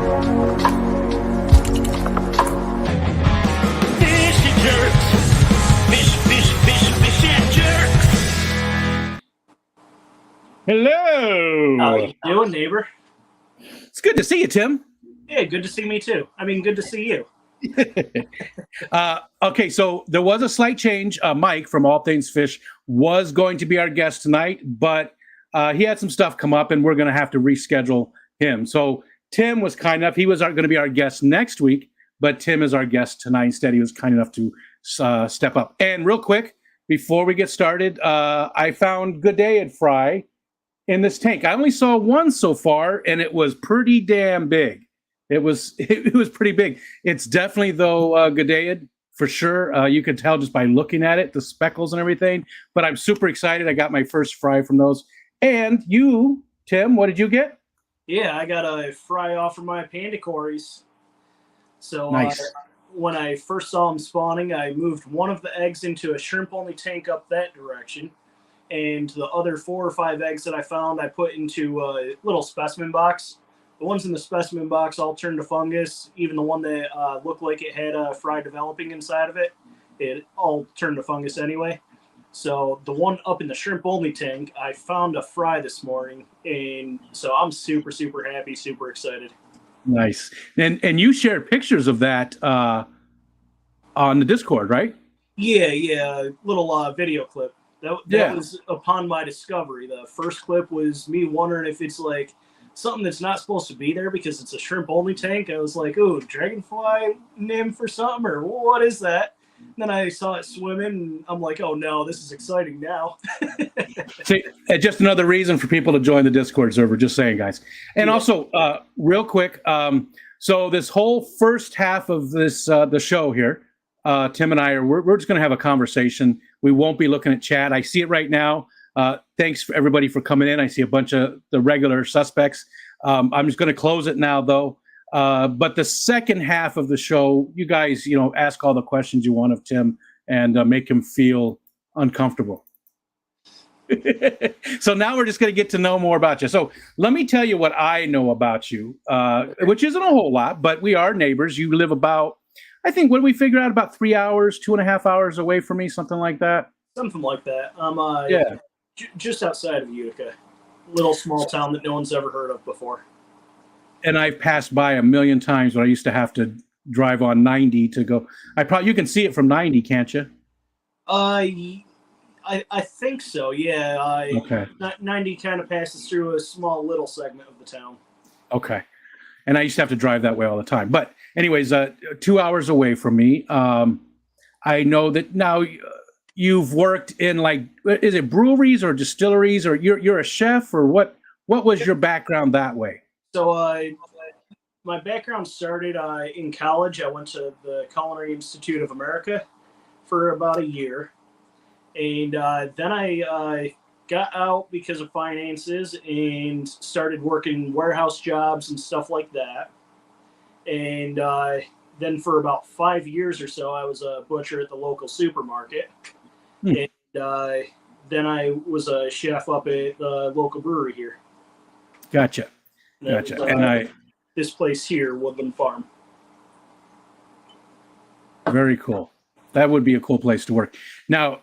Hello. How you doing, neighbor? It's good to see you, Tim. Yeah, good to see me too. I mean, good to see you. Okay, so there was a slight change. Mike from All Things Fish was going to be our guest tonight, but he had some stuff come up, and we're going to have to reschedule him. So Tim was kind enough. He was going to be our guest next week, but Tim is our guest tonight instead. He was kind enough to step up. And real quick, before we get started, I found Goodayed fry in this tank. I only saw one so far, and it was pretty damn big. It was pretty big. It's definitely, though, Goodayed for sure. You could tell just by looking at it, the speckles and everything. But I'm super excited. I got my first fry from those. And you, Tim, what did you get? Yeah, I got a fry off from my pandacories. So nice. When I first saw them spawning, I moved one of the eggs into a shrimp-only tank up that direction. And the other 4 or 5 eggs that I found, I put into a little specimen box. The ones in the specimen box all turned to fungus. Even the one that looked like it had a fry developing inside of it, it all turned to fungus anyway. So the one up in the shrimp-only tank, I found a fry this morning. And so I'm super, super happy, super excited. Nice. And you shared pictures of that on the Discord, right? Yeah. Little video clip. That was upon my discovery. The first clip was me wondering if it's like something that's not supposed to be there because it's a shrimp-only tank. I was like, oh, dragonfly nymph or something, or what is that? And then I saw it swimming, and I'm like, oh, no, this is exciting now. See, just another reason for people to join the Discord server, just saying, guys. And also, real quick, so this whole first half of this the show here, Tim and I we're just going to have a conversation. We won't be looking at chat. I see it right now. Thanks for everybody for coming in. I see a bunch of the regular suspects. I'm just going to close it now, though. But the second half of the show, you guys, ask all the questions you want of Tim and make him feel uncomfortable. So now we're just going to get to know more about you. So let me tell you what I know about you, which isn't a whole lot, but we are neighbors. You live about, I think, what did we figure out? About 3 hours, 2.5 hours away from me, something like that. Something like that. Just outside of Utica, little small town that no one's ever heard of before. And I've passed by a million times when I used to have to drive on 90 to go. You can see it from 90, can't you? I think so. Yeah. Okay. 90 kind of passes through a small little segment of the town. Okay. And I used to have to drive that way all the time. But anyways, 2 hours away from me. I know that now you've worked in, like, is it breweries or distilleries, or you're a chef, or what was your background that way? So my background started in college. I went to the Culinary Institute of America for about a year. And then I got out because of finances and started working warehouse jobs and stuff like that. And then for about 5 years or so, I was a butcher at the local supermarket. And then I was a chef up at the local brewery here. Gotcha. And this place here, Woodland Farm. Very cool. That would be a cool place to work. Now,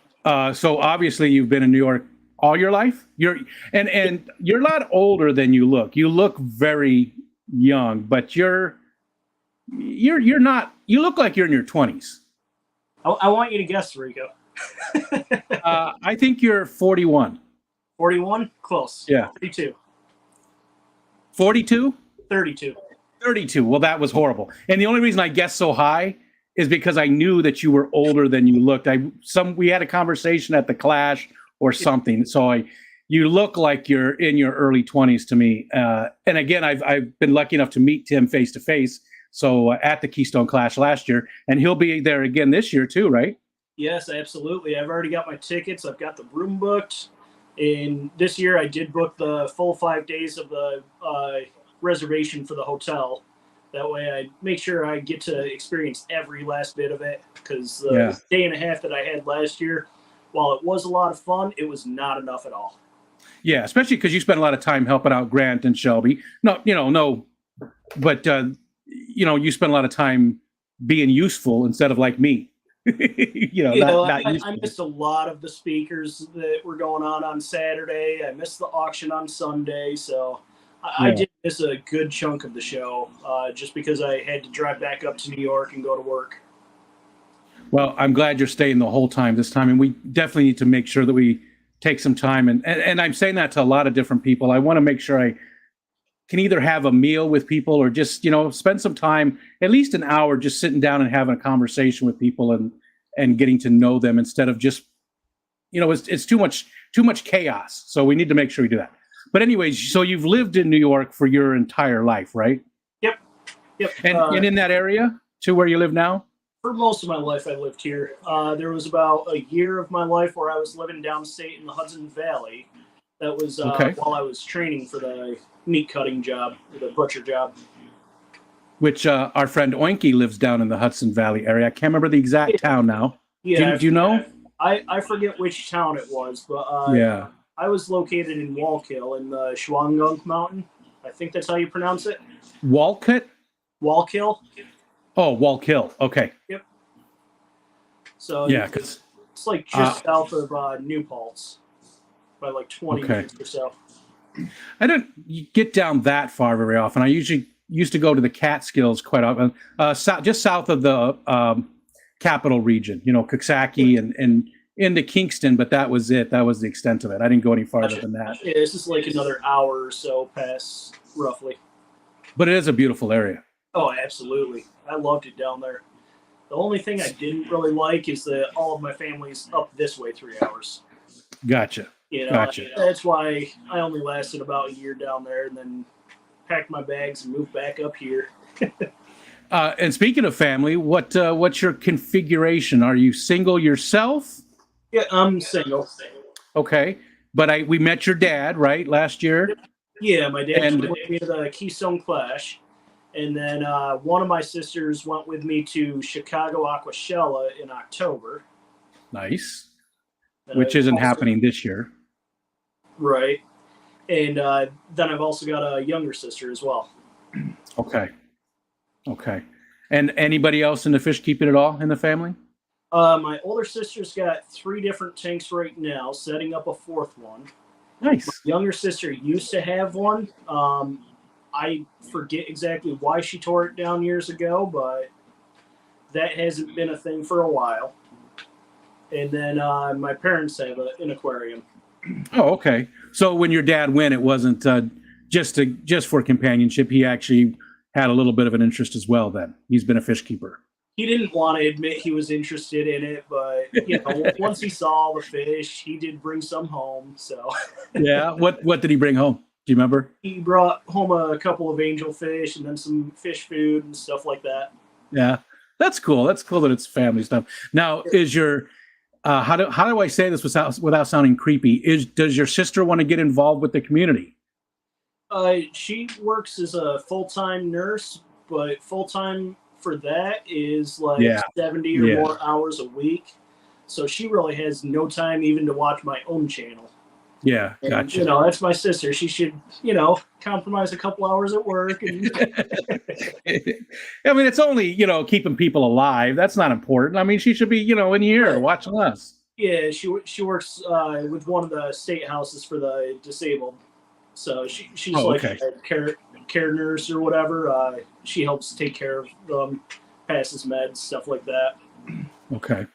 so obviously you've been in New York all your life. You're a lot older than you look. You look very young, but you're not. You look like you're in your 20s. I want you to guess, Rico. I think you're 41. 41? Close. Yeah. 32. 42? 32. 32. Well, that was horrible. And the only reason I guessed so high is because I knew that you were older than you looked. We had a conversation at the Clash or something. So you look like you're in your early 20s to me. And again, I've been lucky enough to meet Tim face to face. So at the Keystone Clash last year, and he'll be there again this year too, right? Yes, absolutely. I've already got my tickets. I've got the room booked. And this year I did book the full 5 days of the reservation for the hotel. That way I make sure I get to experience every last bit of it, because the day and a half that I had last year, while it was a lot of fun, it was not enough at all. Yeah, especially because you spent a lot of time helping out Grant and Shelby. No but you spend a lot of time being useful instead of like me. Not useful. I missed a lot of the speakers that were going on Saturday. I missed the auction on Sunday, so I did miss a good chunk of the show just because I had to drive back up to New York and go to work. Well, I'm glad you're staying the whole time this time, and we definitely need to make sure that we take some time. And I'm saying that to a lot of different people. I want to make sure I can either have a meal with people or just spend some time, at least an hour, just sitting down and having a conversation with people and getting to know them instead of just it's too much chaos. So we need to make sure we do that. But anyways, so you've lived in New York for your entire life, right? Yep. And in that area to where you live now? For most of my life, I lived here. There was about a year of my life where I was living downstate in the Hudson Valley. That was while I was training for the meat cutting job, the butcher job. Which our friend Oinky lives down in the Hudson Valley area. I can't remember the exact town now. Yeah, do you know? I forget which town it was, but I was located in Wallkill in the Shawangunk Mountain. I think that's how you pronounce it. Wallkill? Oh, Wallkill. Okay. Yep. So yeah, because it's like just south of New Paltz by like 20 minutes or so. I don't get down that far very often. I usually used to go to the Catskills quite often, just south of the capital region, Coxsackie and into Kingston, but that was it. That was the extent of it. I didn't go any farther than that. Yeah, this is like another hour or so past, roughly. But it is a beautiful area. Oh, absolutely. I loved it down there. The only thing I didn't really like is that all of my family's up this way 3 hours. Gotcha. Gotcha. That's why I only lasted about a year down there and then packed my bags and moved back up here. And speaking of family, what's your configuration? Are you single yourself? Yeah, I'm single. Okay. But we met your dad, right, last year? Yeah, my dad went with me to the Keystone Clash. And then one of my sisters went with me to Chicago Aquashella in October. Nice. Which isn't happening this year. Right. And then I've also got a younger sister as well. Okay. And anybody else in the fish keeping at all in the family? My older sister's got 3 different tanks right now, setting up a 4th one. Nice. My younger sister used to have one. I forget exactly why she tore it down years ago, but that hasn't been a thing for a while. And then my parents have an aquarium. Oh, okay. So when your dad went, it wasn't just for companionship. He actually had a little bit of an interest as well. Then he's been a fish keeper. He didn't want to admit he was interested in it, but once he saw the fish, he did bring some home. So yeah, what did he bring home? Do you remember? He brought home a couple of angelfish and then some fish food and stuff like that. Yeah, that's cool. That's cool that it's family stuff. Now, is your how do I say this without sounding creepy? Does your sister want to get involved with the community? She works as a full-time nurse, but full-time for that is like 70 or more hours a week. So she really has no time even to watch my own channel. Yeah, gotcha. And, that's my sister. She should, compromise a couple hours at work. And I mean, it's only, keeping people alive. That's not important. I mean, she should be, in here watching us. Yeah, she works with one of the state houses for the disabled. So she's a care nurse or whatever. She helps take care of them, passes meds, stuff like that. Okay.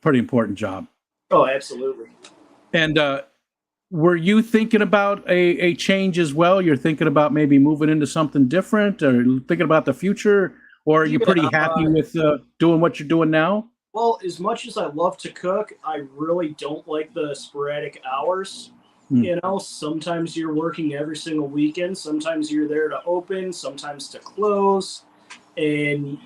Pretty important job. Oh, absolutely. And were you thinking about a change as well? You're thinking about maybe moving into something different or thinking about the future? Or are you pretty happy with doing what you're doing now? Well, as much as I love to cook, I really don't like the sporadic hours. Sometimes you're working every single weekend. Sometimes you're there to open, sometimes to close. And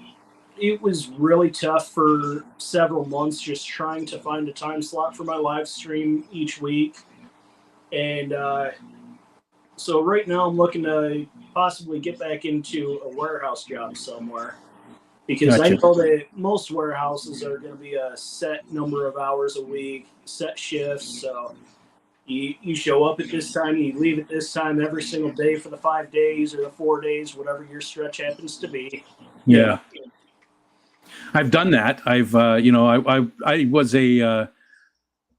it was really tough for several months just trying to find a time slot for my live stream each week. And so right now I'm looking to possibly get back into a warehouse job somewhere. Because I know that most warehouses are going to be a set number of hours a week, set shifts. So You show up at this time, you leave at this time every single day for the 5 days or the 4 days, whatever your stretch happens to be. Yeah. I've done that. I've, I was a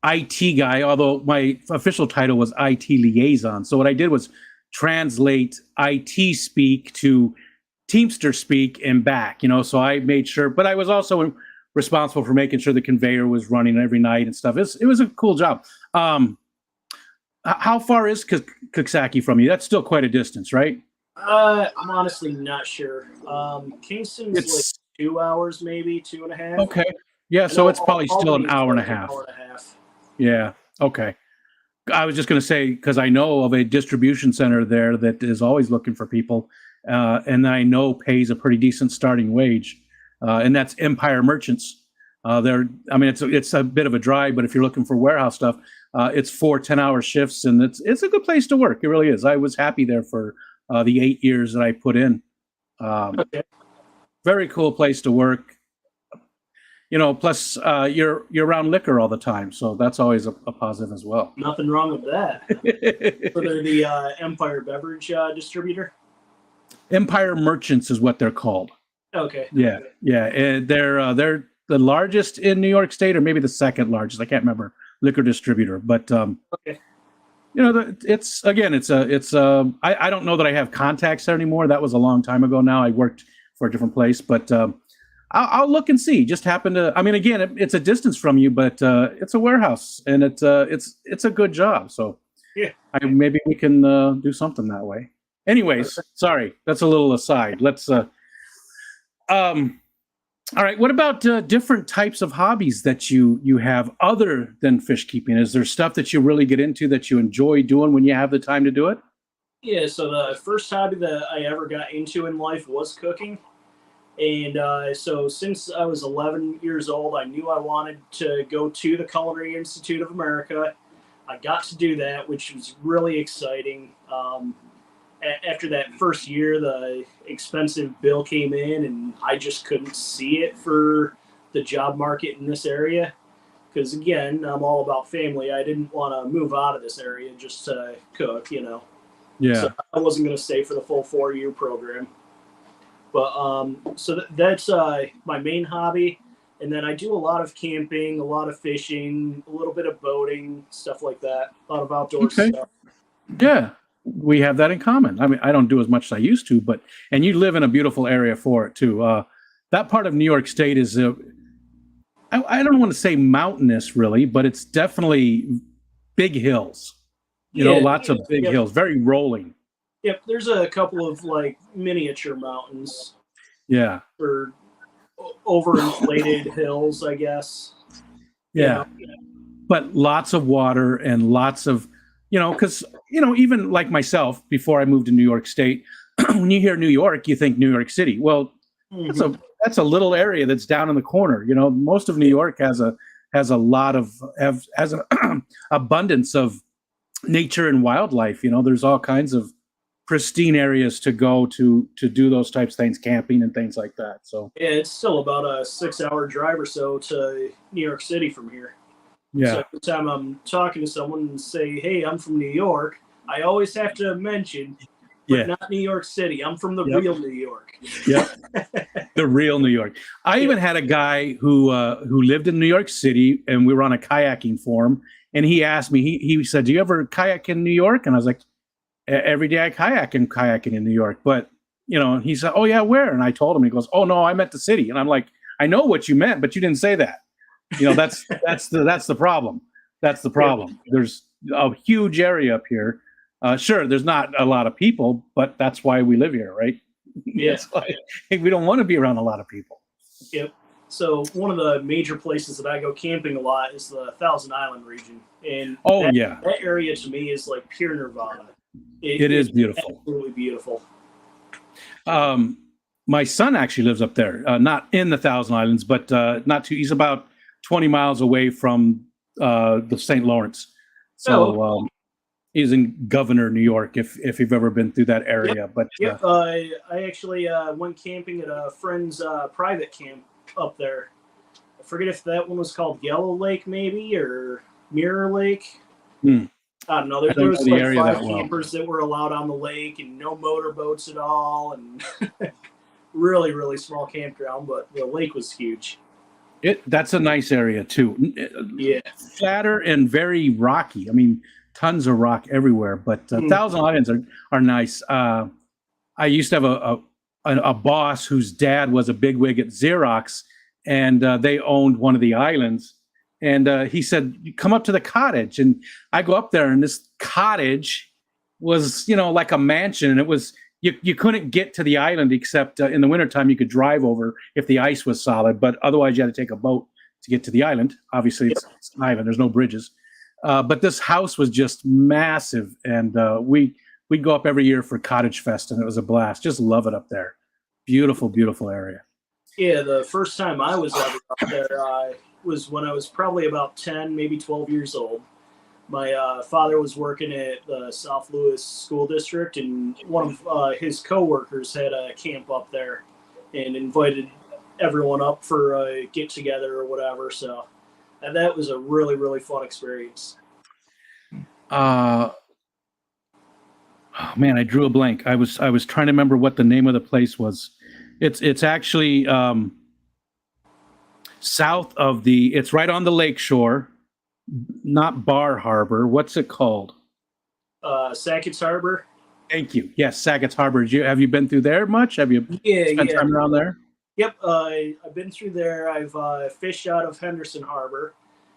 IT guy, although my official title was IT liaison. So what I did was translate IT speak to Teamster speak and back, so I made sure, but I was also responsible for making sure the conveyor was running every night and stuff. It was a cool job. How far is Coxsackie from you? That's still quite a distance, right? I'm honestly not sure. Kingston's like 2 hours, maybe 2.5. Okay. Yeah, so it's probably still an hour and a half. Yeah. Okay. I was just going to say, because I know of a distribution center there that is always looking for people, and I know pays a pretty decent starting wage, and that's Empire Merchants. It's a bit of a drive, but if you're looking for warehouse stuff, it's 4 10-hour shifts, and it's a good place to work. It really is. I was happy there for the 8 years that I put in. Okay. Very cool place to work. Plus you're around liquor all the time, so that's always a positive as well. Nothing wrong with that. So they're the Empire Beverage distributor? Empire Merchants is what they're called. Okay. Yeah, yeah, and they're the largest in New York State, or maybe the second largest. I can't remember, liquor distributor. But okay. I don't know that I have contacts there anymore. That was a long time ago now. I worked for a different place, but I'll look and see. Just happen to. I mean, again, it's a distance from you, but it's a warehouse, and it's a good job. So yeah, maybe we can do something that way. Anyways, sorry, that's a little aside. Let's. All right. What about different types of hobbies that you have other than fish keeping? Is there stuff that you really get into that you enjoy doing when you have the time to do it? Yeah. So the first hobby that I ever got into in life was cooking. And so since I was 11 years old, I knew I wanted to go to the Culinary Institute of America. I got to do that, which was really exciting. After that first year, the expensive bill came in, and I just couldn't see it for the job market in this area. Because, again, I'm all about family. I didn't want to move out of this area just to cook, Yeah. So I wasn't going to stay for the full 4-year program. But so that's my main hobby. And then I do a lot of camping, a lot of fishing, a little bit of boating, stuff like that. A lot of outdoor stuff. Yeah, we have that in common. I mean, I don't do as much as I used to, and you live in a beautiful area for it too. That part of New York State is, I don't want to say mountainous really, but it's definitely big hills. Lots of big hills, very rolling. Yep, there's a couple of like miniature mountains. Yeah. Or overinflated hills, I guess. Yeah. But lots of water and lots of, because, even like myself, before I moved to New York State, when you hear New York, you think New York City. Well, that's a little area that's down in the corner. Most of New York has a lot of has an abundance of nature and wildlife. There's all kinds of pristine areas to go to do those types of things, camping and things like that. So yeah, it's still about a 6-hour drive or so to New York City from here. Yeah. So every time I'm talking to someone and say, "Hey, I'm from New York," I always have to mention, but not New York City. I'm from the real New York. Yeah, the real New York. I even had a guy who lived in New York City, and we were on a kayaking forum, and he asked me. He said, "Do you ever kayak in New York?" And I was like, "Every day I kayaking in New York." But he said, "Oh yeah, where?" And I told him. He goes, "Oh no, I meant the city." And I'm like, "I know what you meant, but you didn't say that." That's the problem. That's the problem. Yeah. There's a huge area up here. Sure, there's not a lot of people, but that's why we live here, right? Yeah. We don't want to be around a lot of people. Yep. So one of the major places that I go camping a lot is the Thousand Island region, and that area to me is like pure nirvana. It is beautiful. Absolutely beautiful. My son actually lives up there, not in the Thousand Islands, but not too. He's about 20 miles away from the St. Lawrence. So he's in Governor, New York, if you've ever been through that area. Yep. But I actually went camping at a friend's private camp up there. I forget if that one was called Yellow Lake maybe or Mirror Lake. I don't know. I There don't know was the like area five that well. campers that were allowed on the lake, and no motorboats at all, and really, really small campground. But the lake was huge. That's a nice area too. Yeah. Flatter and very rocky. I mean, tons of rock everywhere. But Thousand Islands are nice. I used to have a boss whose dad was a bigwig at Xerox, and they owned one of the islands. And he said, "Come up to the cottage." And I go up there, and this cottage was, like a mansion. And it was you couldn't get to the island except in the wintertime. You could drive over if the ice was solid, but otherwise you had to take a boat to get to the island. Obviously, it's an island. There's no bridges. But this house was just massive, and we'd go up every year for Cottage Fest, and it was a blast. Just love it up there. Beautiful, beautiful area. Yeah, the first time I was ever up there was when I was probably about 10, maybe 12 years old. My father was working at the South Louis School District, and one of his coworkers had a camp up there and invited everyone up for a get-together or whatever. So and that was a really, really fun experience. Oh man, I drew a blank. I was trying to remember what the name of the place was. It's actually south of it's right on the lake shore, not Bar Harbor. What's it called? Sackett's Harbor. Thank you. Yes, Sackett's Harbor. Have you been through there much? Have you spent time around there? Yep, I've been through there. I've fished out of Henderson Harbor.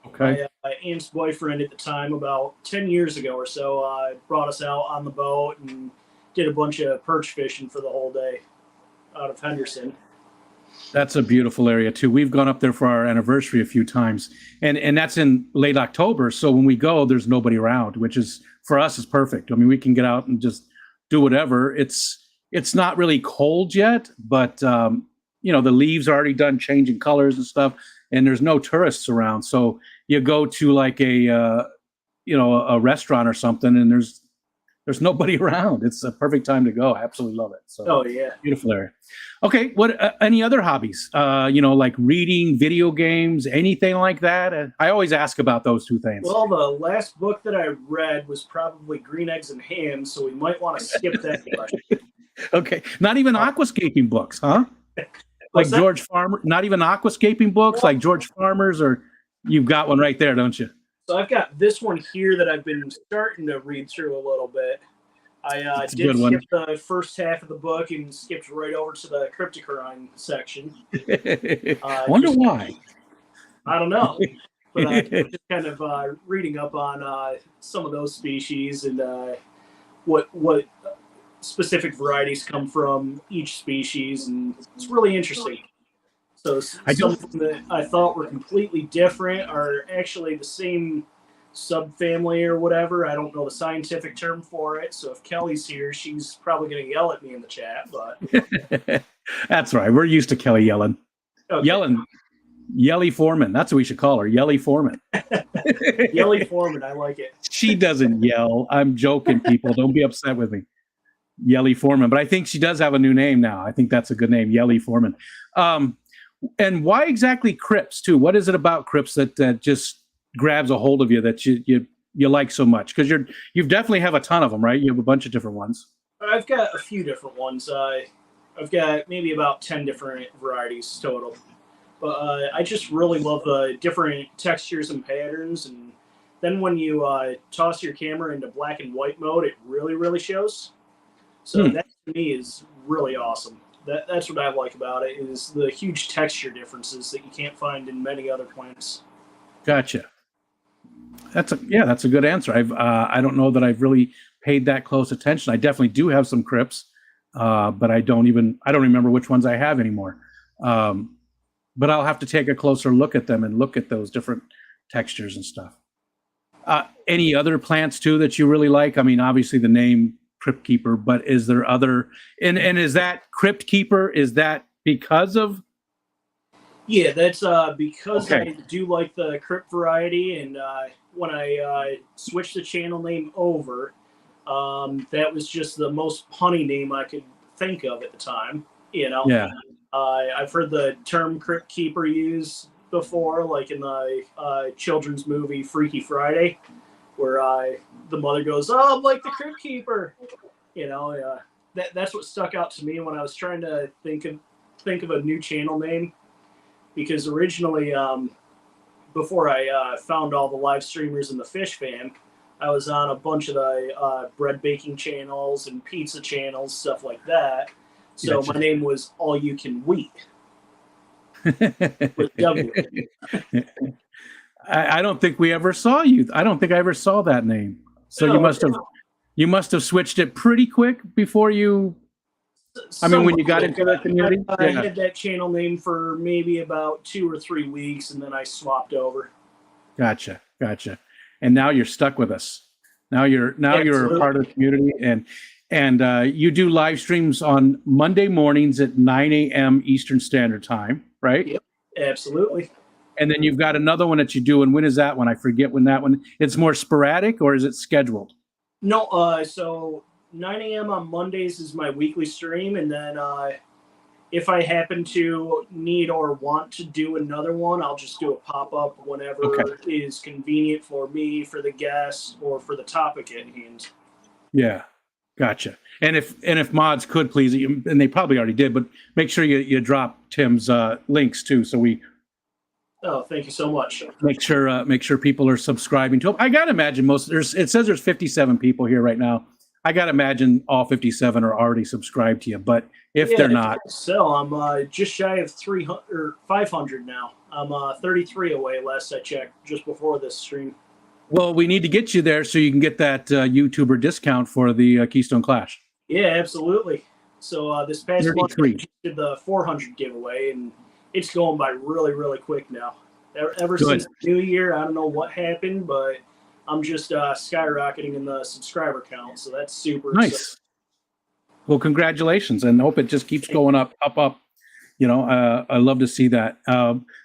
Okay. My aunt's boyfriend at the time, about 10 years ago or so, brought us out on the boat and did a bunch of perch fishing for the whole day out of Henderson. That's a beautiful area too. We've gone up there for our anniversary a few times, and that's in late October. So when we go, there's nobody around, which is for us is perfect. I mean, we can get out and just do whatever. It's not really cold yet, but the leaves are already done changing colors and stuff, and there's no tourists around. So you go to like a restaurant or something, and there's nobody around. It's a perfect time to go. I absolutely love it. So, oh yeah, beautiful area. Okay, what any other hobbies? Like reading, video games, anything like that? I always ask about those two things. Well, the last book that I read was probably Green Eggs and Ham, so we might want to skip that question. Okay, not even aquascaping books, huh? Like George Farmer, not even aquascaping books like George Farmer's, or you've got one right there, don't you? So I've got this one here that I've been starting to read through a little bit. I did skip the first half of the book and skipped right over to the CryptKeeper section. Wonder why. I don't know. But I'm just kind of reading up on some of those species and what specific varieties come from each species, and it's really interesting. So some of them that I thought were completely different are actually the same subfamily or whatever. I don't know the scientific term for it. So if Kelly's here, she's probably going to yell at me in the chat. But that's right. We're used to Kelly yelling. Okay. Yelly Foreman. That's what we should call her. Yelly Foreman. Yelly Foreman. I like it. She doesn't yell. I'm joking, people. Don't be upset with me. Yelly Foreman. But I think she does have a new name now. I think that's a good name. Yelly Foreman. And why exactly crypts too? What is it about crypts that just grabs a hold of you that you like so much? Because you definitely have a ton of them, right? You have a bunch of different ones. I've got a few different ones. I've got maybe about 10 different varieties total. But I just really love the different textures and patterns. And then when you toss your camera into black and white mode, it really, really shows. So that to me is really awesome. That's what I like about it, is the huge texture differences that you can't find in many other plants. Gotcha. That's a good answer. I don't know that I've really paid that close attention. I definitely do have some crypts, but I don't remember which ones I have anymore. But I'll have to take a closer look at them and look at those different textures and stuff. Any other plants too that you really like? I mean, obviously the name CryptKeeper, but is there other, and is that CryptKeeper, is that because of? Yeah, that's because I do like the crypt variety, and when I switched the channel name over, that was just the most punny name I could think of at the time. Yeah. I've heard the term CryptKeeper used before, like in the children's movie Freaky Friday, where the mother goes, "Oh, I'm like the Crypt Keeper." You know, that's what stuck out to me when I was trying to think of a new channel name, because originally, before I found all the live streamers in the Fish Fam, I was on a bunch of the bread baking channels and pizza channels, stuff like that. So Gotcha. my name was All You Can Wheat with W. I don't think we ever saw you. I don't think I ever saw that name. So No, you must have switched it pretty quick before you. I mean, when you got into the community. I had that channel name for maybe about 2 or 3 weeks, and then I swapped over. Gotcha. And now you're stuck with us. Now you're a part of the community, and you do live streams on Monday mornings at 9 a.m. Eastern Standard Time, right? Yep, absolutely. And then you've got another one that you do. And when is that one? I forget when that one. It's more sporadic, or is it scheduled? No, so 9 a.m. on Mondays is my weekly stream, and then if I happen to need or want to do another one, I'll just do a pop-up whenever is convenient for me, for the guests, or for the topic at hand. Yeah, gotcha. And if mods could please, and they probably already did, but make sure you drop Tim's links too, so we. Oh, thank you so much. Make sure people are subscribing to him. I gotta imagine it says there's 57 people here right now. I gotta imagine all 57 are already subscribed to you, but if they're not, so I'm just shy of 300 or 500 now. I'm 33 away last I checked, just before this stream. Well, we need to get you there so you can get that YouTuber discount for the Keystone Clash. Yeah, absolutely. So this past 33. month I did the 400 giveaway, and it's going by really, really quick now. Ever since the new year, I don't know what happened, but I'm just skyrocketing in the subscriber count, so that's super nice. exciting. Well, congratulations, and hope it just keeps going up. You know, I love to see that.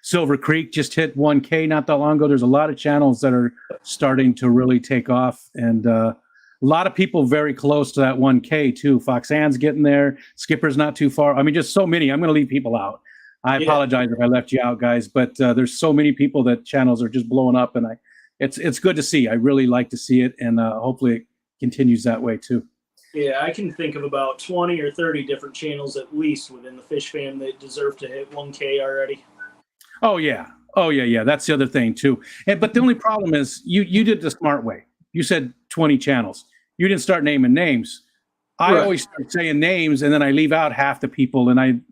Silver Creek just hit 1K not that long ago. There's a lot of channels that are starting to really take off, and a lot of people very close to that 1K too. Foxanne's getting there. Skipper's not too far. I mean, just so many. I'm going to leave people out. I apologize if I left you out, guys, but there's so many people that channels are just blowing up, and it's good to see. I really like to see it, and hopefully it continues that way too. Yeah, I can think of about 20 or 30 different channels at least within the Fish Fam that deserve to hit 1K already. Oh yeah. That's the other thing too. But the only problem is you did the smart way. You said 20 channels. You didn't start naming names. I always start saying names, and then I leave out half the people, and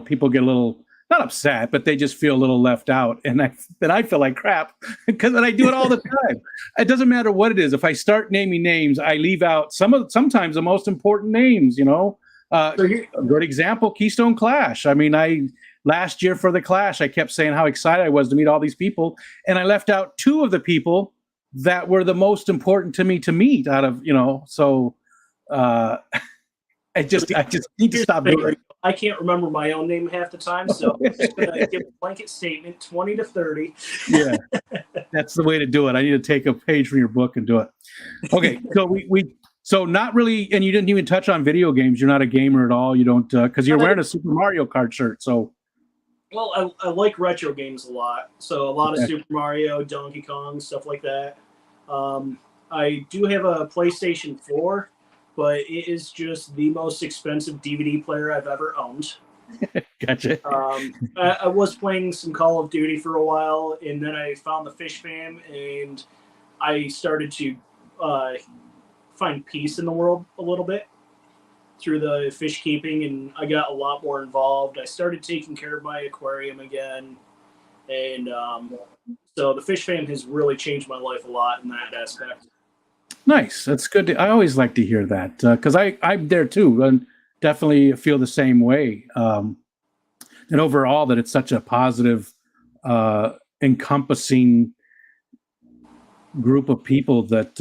people get a little not upset, but they just feel a little left out, and then I feel like crap because I do it all the time. It doesn't matter what it is. If I start naming names, I leave out sometimes the most important names. A good example, Keystone Clash. I mean, last year for the Clash, I kept saying how excited I was to meet all these people, and I left out 2 of the people that were the most important to me to meet out of so. I just need to stop doing it. I can't remember my own name half the time, so I'm just going to give a blanket statement, 20 to 30. Yeah, that's the way to do it. I need to take a page from your book and do it. Okay, so so not really, and you didn't even touch on video games. You're not a gamer at all. You don't, because you're wearing a Super Mario Kart shirt, so. Well, I like retro games a lot, so a lot of Super Mario, Donkey Kong, stuff like that. I do have a PlayStation 4, but it is just the most expensive DVD player I've ever owned. Gotcha. I was playing some Call of Duty for a while, and then I found the Fish Fam, and I started to find peace in the world a little bit through the fish keeping, and I got a lot more involved. I started taking care of my aquarium again, and so the Fish Fam has really changed my life a lot in that aspect. Nice. That's good. I always like to hear that because I'm there too, and definitely feel the same way. And overall, that it's such a positive, encompassing group of people that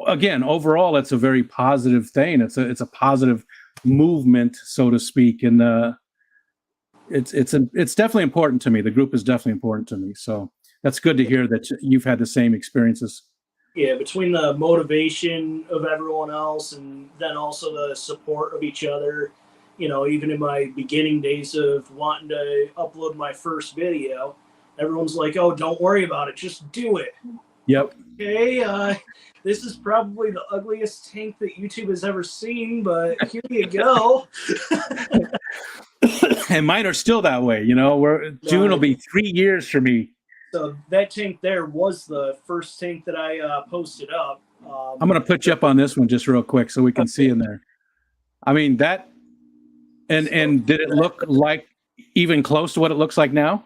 again, overall, it's a very positive thing. It's a positive movement, so to speak, and it's definitely important to me. The group is definitely important to me. So that's good to hear that you've had the same experiences. Yeah, between the motivation of everyone else and then also the support of each other, even in my beginning days of wanting to upload my first video, everyone's like, "Oh, don't worry about it, just do it." Yep. Okay, this is probably the ugliest tank that YouTube has ever seen, but here you go. And mine are still that way. June will be 3 years for me. So that tank there was the first tank that I posted up. I'm going to put you up on this one just real quick so we can see in there. I mean, that, and did it look like even close to what it looks like now?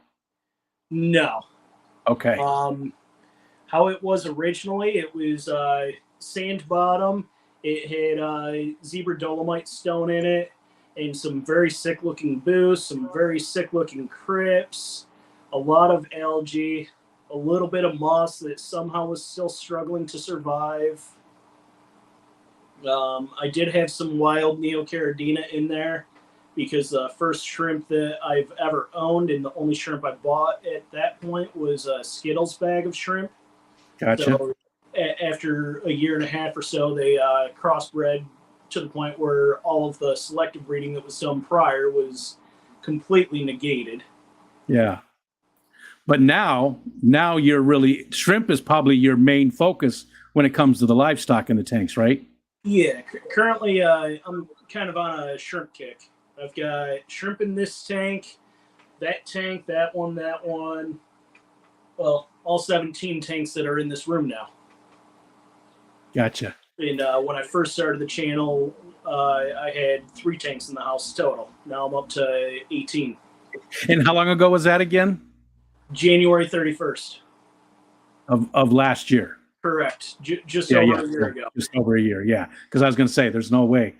No. Okay. How it was originally, it was sand bottom. It had zebra dolomite stone in it, and some very sick looking boosts, some very sick looking crypts, a lot of algae, a little bit of moss that somehow was still struggling to survive. I did have some wild neocaridina in there because the first shrimp that I've ever owned and the only shrimp I bought at that point was a Skittles bag of shrimp. Gotcha. So after a year and a half or so, they crossbred to the point where all of the selective breeding that was done prior was completely negated. Yeah. But now you're really, shrimp is probably your main focus when it comes to the livestock in the tanks, right? Yeah. Currently, I'm kind of on a shrimp kick. I've got shrimp in this tank, that one. Well, all 17 tanks that are in this room now. Gotcha. And when I first started the channel, I had 3 tanks in the house total. Now I'm up to 18. And how long ago was that again? January 31st. Of last year. Correct. Just over a year ago. Just over a year, yeah. Because I was going to say, there's no way.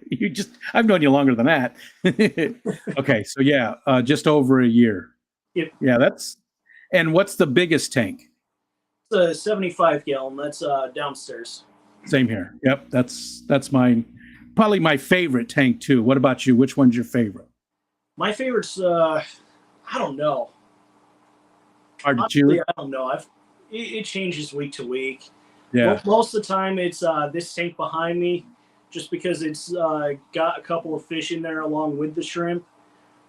I've known you longer than that. Okay, so yeah, just over a year. Yep. Yeah, and what's the biggest tank? It's a 75 gallon. That's downstairs. Same here. Yep, that's mine. Probably my favorite tank too. What about you? Which one's your favorite? My favorite's I don't know. Hard to choose. I don't know. It changes week to week. Yeah. Most of the time, it's this tank behind me, just because it's got a couple of fish in there along with the shrimp.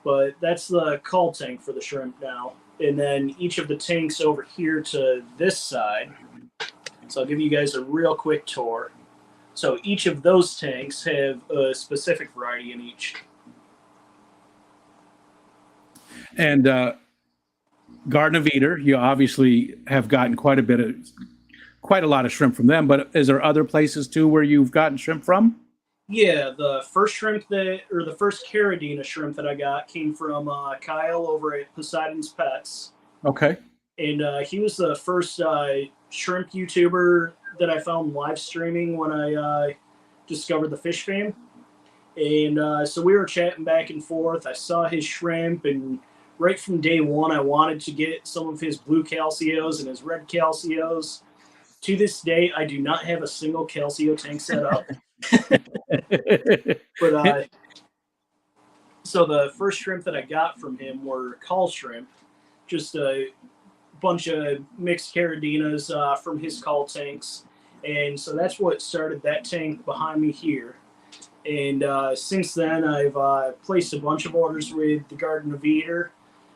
But that's the cull tank for the shrimp now. And then each of the tanks over here to this side. So I'll give you guys a real quick tour. So each of those tanks have a specific variety in each. And Garden of Eden, you obviously have gotten quite a lot of shrimp from them, but is there other places too where you've gotten shrimp from? Yeah, the first Caridina shrimp that I got came from Kyle over at Poseidon's Pets. Okay. And he was the first shrimp YouTuber that I found live streaming when I discovered the fish fam. And so we were chatting back and forth. I saw his shrimp, and right from day one, I wanted to get some of his blue calcios and his red calcios. To this day, I do not have a single calcio tank set up. But so the first shrimp that I got from him were cull shrimp, just a bunch of mixed caridinas from his cull tanks. And so that's what started that tank behind me here. And since then, I've placed a bunch of orders with the Garden of Eden,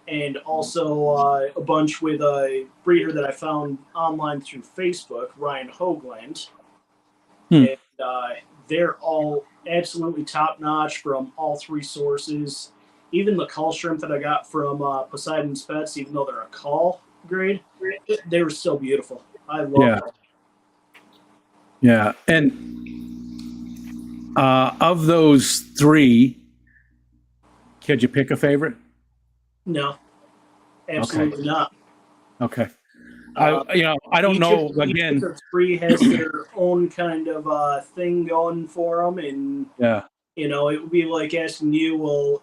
and also a bunch with a breeder that I found online through Facebook, Ryan Hoagland. And they're all absolutely top-notch from all 3 sources. Even the cull shrimp that I got from Poseidon's Pets, even though they're a cull grade, they were still beautiful. I love them. Yeah, and of those 3, could you pick a favorite? No, absolutely not. Okay. I don't know. Again, each of the 3 has their own kind of thing going for them, and it would be like asking you, well,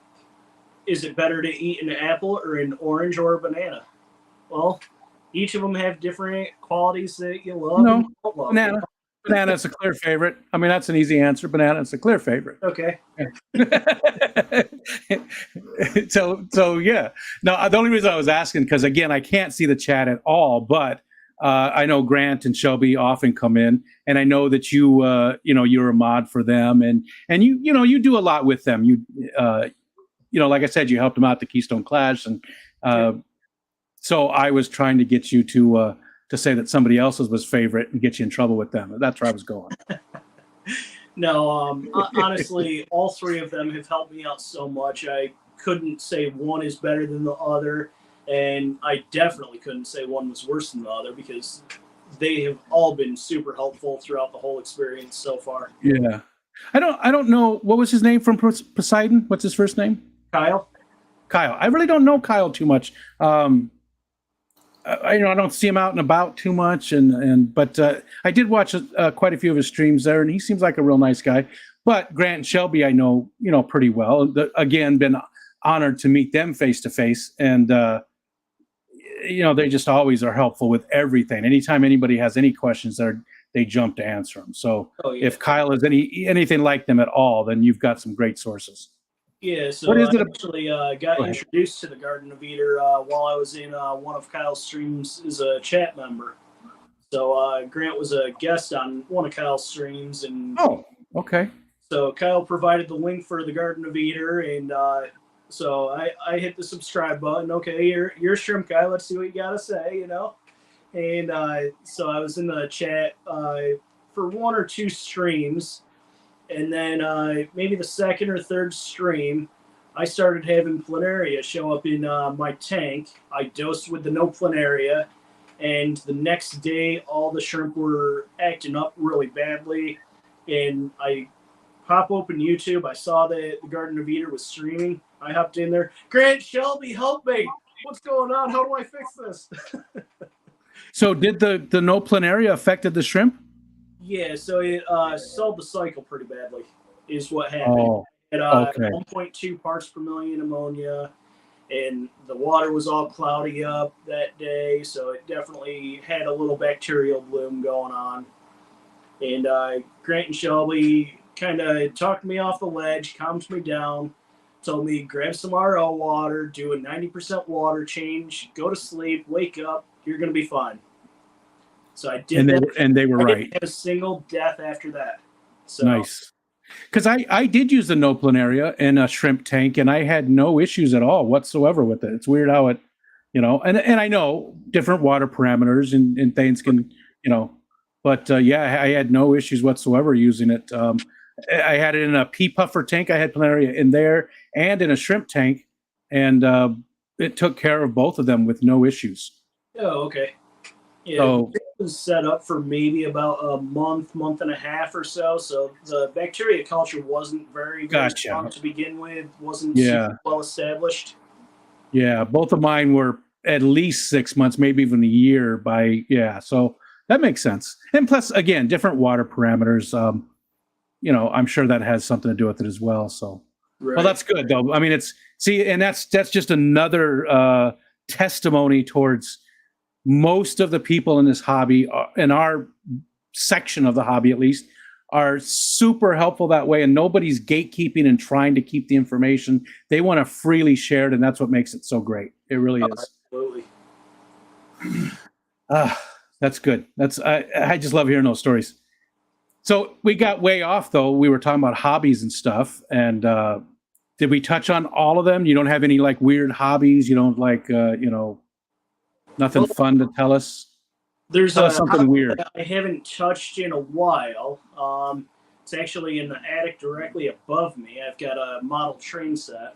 is it better to eat an apple or an orange or a banana? Well, each of them have different qualities that you love. No, and you don't love. banana. Banana is a clear favorite. I mean, that's an easy answer. Banana is a clear favorite. Okay. So yeah. No, the only reason I was asking, because again, I can't see the chat at all, but I know Grant and Shelby often come in, and I know that you're a mod for them, and you do a lot with them. Like I said, you helped them out the Keystone Clash, and so I was trying to get you to to say that somebody else's was favorite and get you in trouble with them. That's where I was going. No, honestly, all three of them have helped me out so much. I couldn't say one is better than the other, and I definitely couldn't say one was worse than the other because they have all been super helpful throughout the whole experience so far. Yeah. I don't know. What was his name from Poseidon? What's his first name? Kyle? Kyle. I really don't know Kyle too much. I don't see him out and about too much, but I did watch quite a few of his streams there, and he seems like a real nice guy. But Grant and Shelby, I know pretty well. Again, been honored to meet them face to face, and they just always are helpful with everything. Anytime anybody has any questions, they jump to answer them. So if Kyle is anything like them at all, then you've got some great sources. Yeah, so I actually got introduced to the Garden of Eden while I was in one of Kyle's streams as a chat member. So Grant was a guest on one of Kyle's streams, and okay. So Kyle provided the link for the Garden of Eden, and so I hit the subscribe button. Okay, you're Shrimp Guy. Let's see what you got to say, And so I was in the chat for one or two streams. And then maybe the second or third stream, I started having planaria show up in my tank. I dosed with the no planaria, and the next day, all the shrimp were acting up really badly. And I pop open YouTube. I saw that the Garden of Eden was streaming. I hopped in there. Grant, Shelby, help me! What's going on? How do I fix this? So did the no planaria affected the shrimp? Yeah, so it sold the cycle pretty badly, is what happened. Oh, At 1.2 parts per million ammonia, and the water was all cloudy up that day, so it definitely had a little bacterial bloom going on. And Grant and Shelby kind of talked me off the ledge, calmed me down, told me grab some RO water, do a 90% water change, go to sleep, wake up, you're going to be fine. So I did that. And they were right. I didn't have a single death after that. So nice. Because I did use the no planaria in a shrimp tank, and I had no issues at all whatsoever with it. It's weird how it, and I know different water parameters and things can, but yeah, I had no issues whatsoever using it. I had it in a pea puffer tank. I had planaria in there and in a shrimp tank, and it took care of both of them with no issues. Oh, okay. Yeah, so, it was set up for maybe about a month and a half or so. So the bacteria culture wasn't very strong to begin with. Wasn't super well established. Yeah, both of mine were at least 6 months, maybe even a year so that makes sense. And plus, again, different water parameters. I'm sure that has something to do with it as well. So, Well, that's good though. I mean, and that's just another testimony towards most of the people in this hobby, in our section of the hobby at least, are super helpful that way, and nobody's gatekeeping and trying to keep the information. They want to freely share it, and that's what makes it so great. It really is. Absolutely. That's good. I just love hearing those stories. So we got way off though. We were talking about hobbies and stuff, and did we touch on all of them? You don't have any like weird hobbies? You don't like nothing fun to tell us? There's something weird I haven't touched in a while. It's actually in the attic directly above me. I've got a model train set.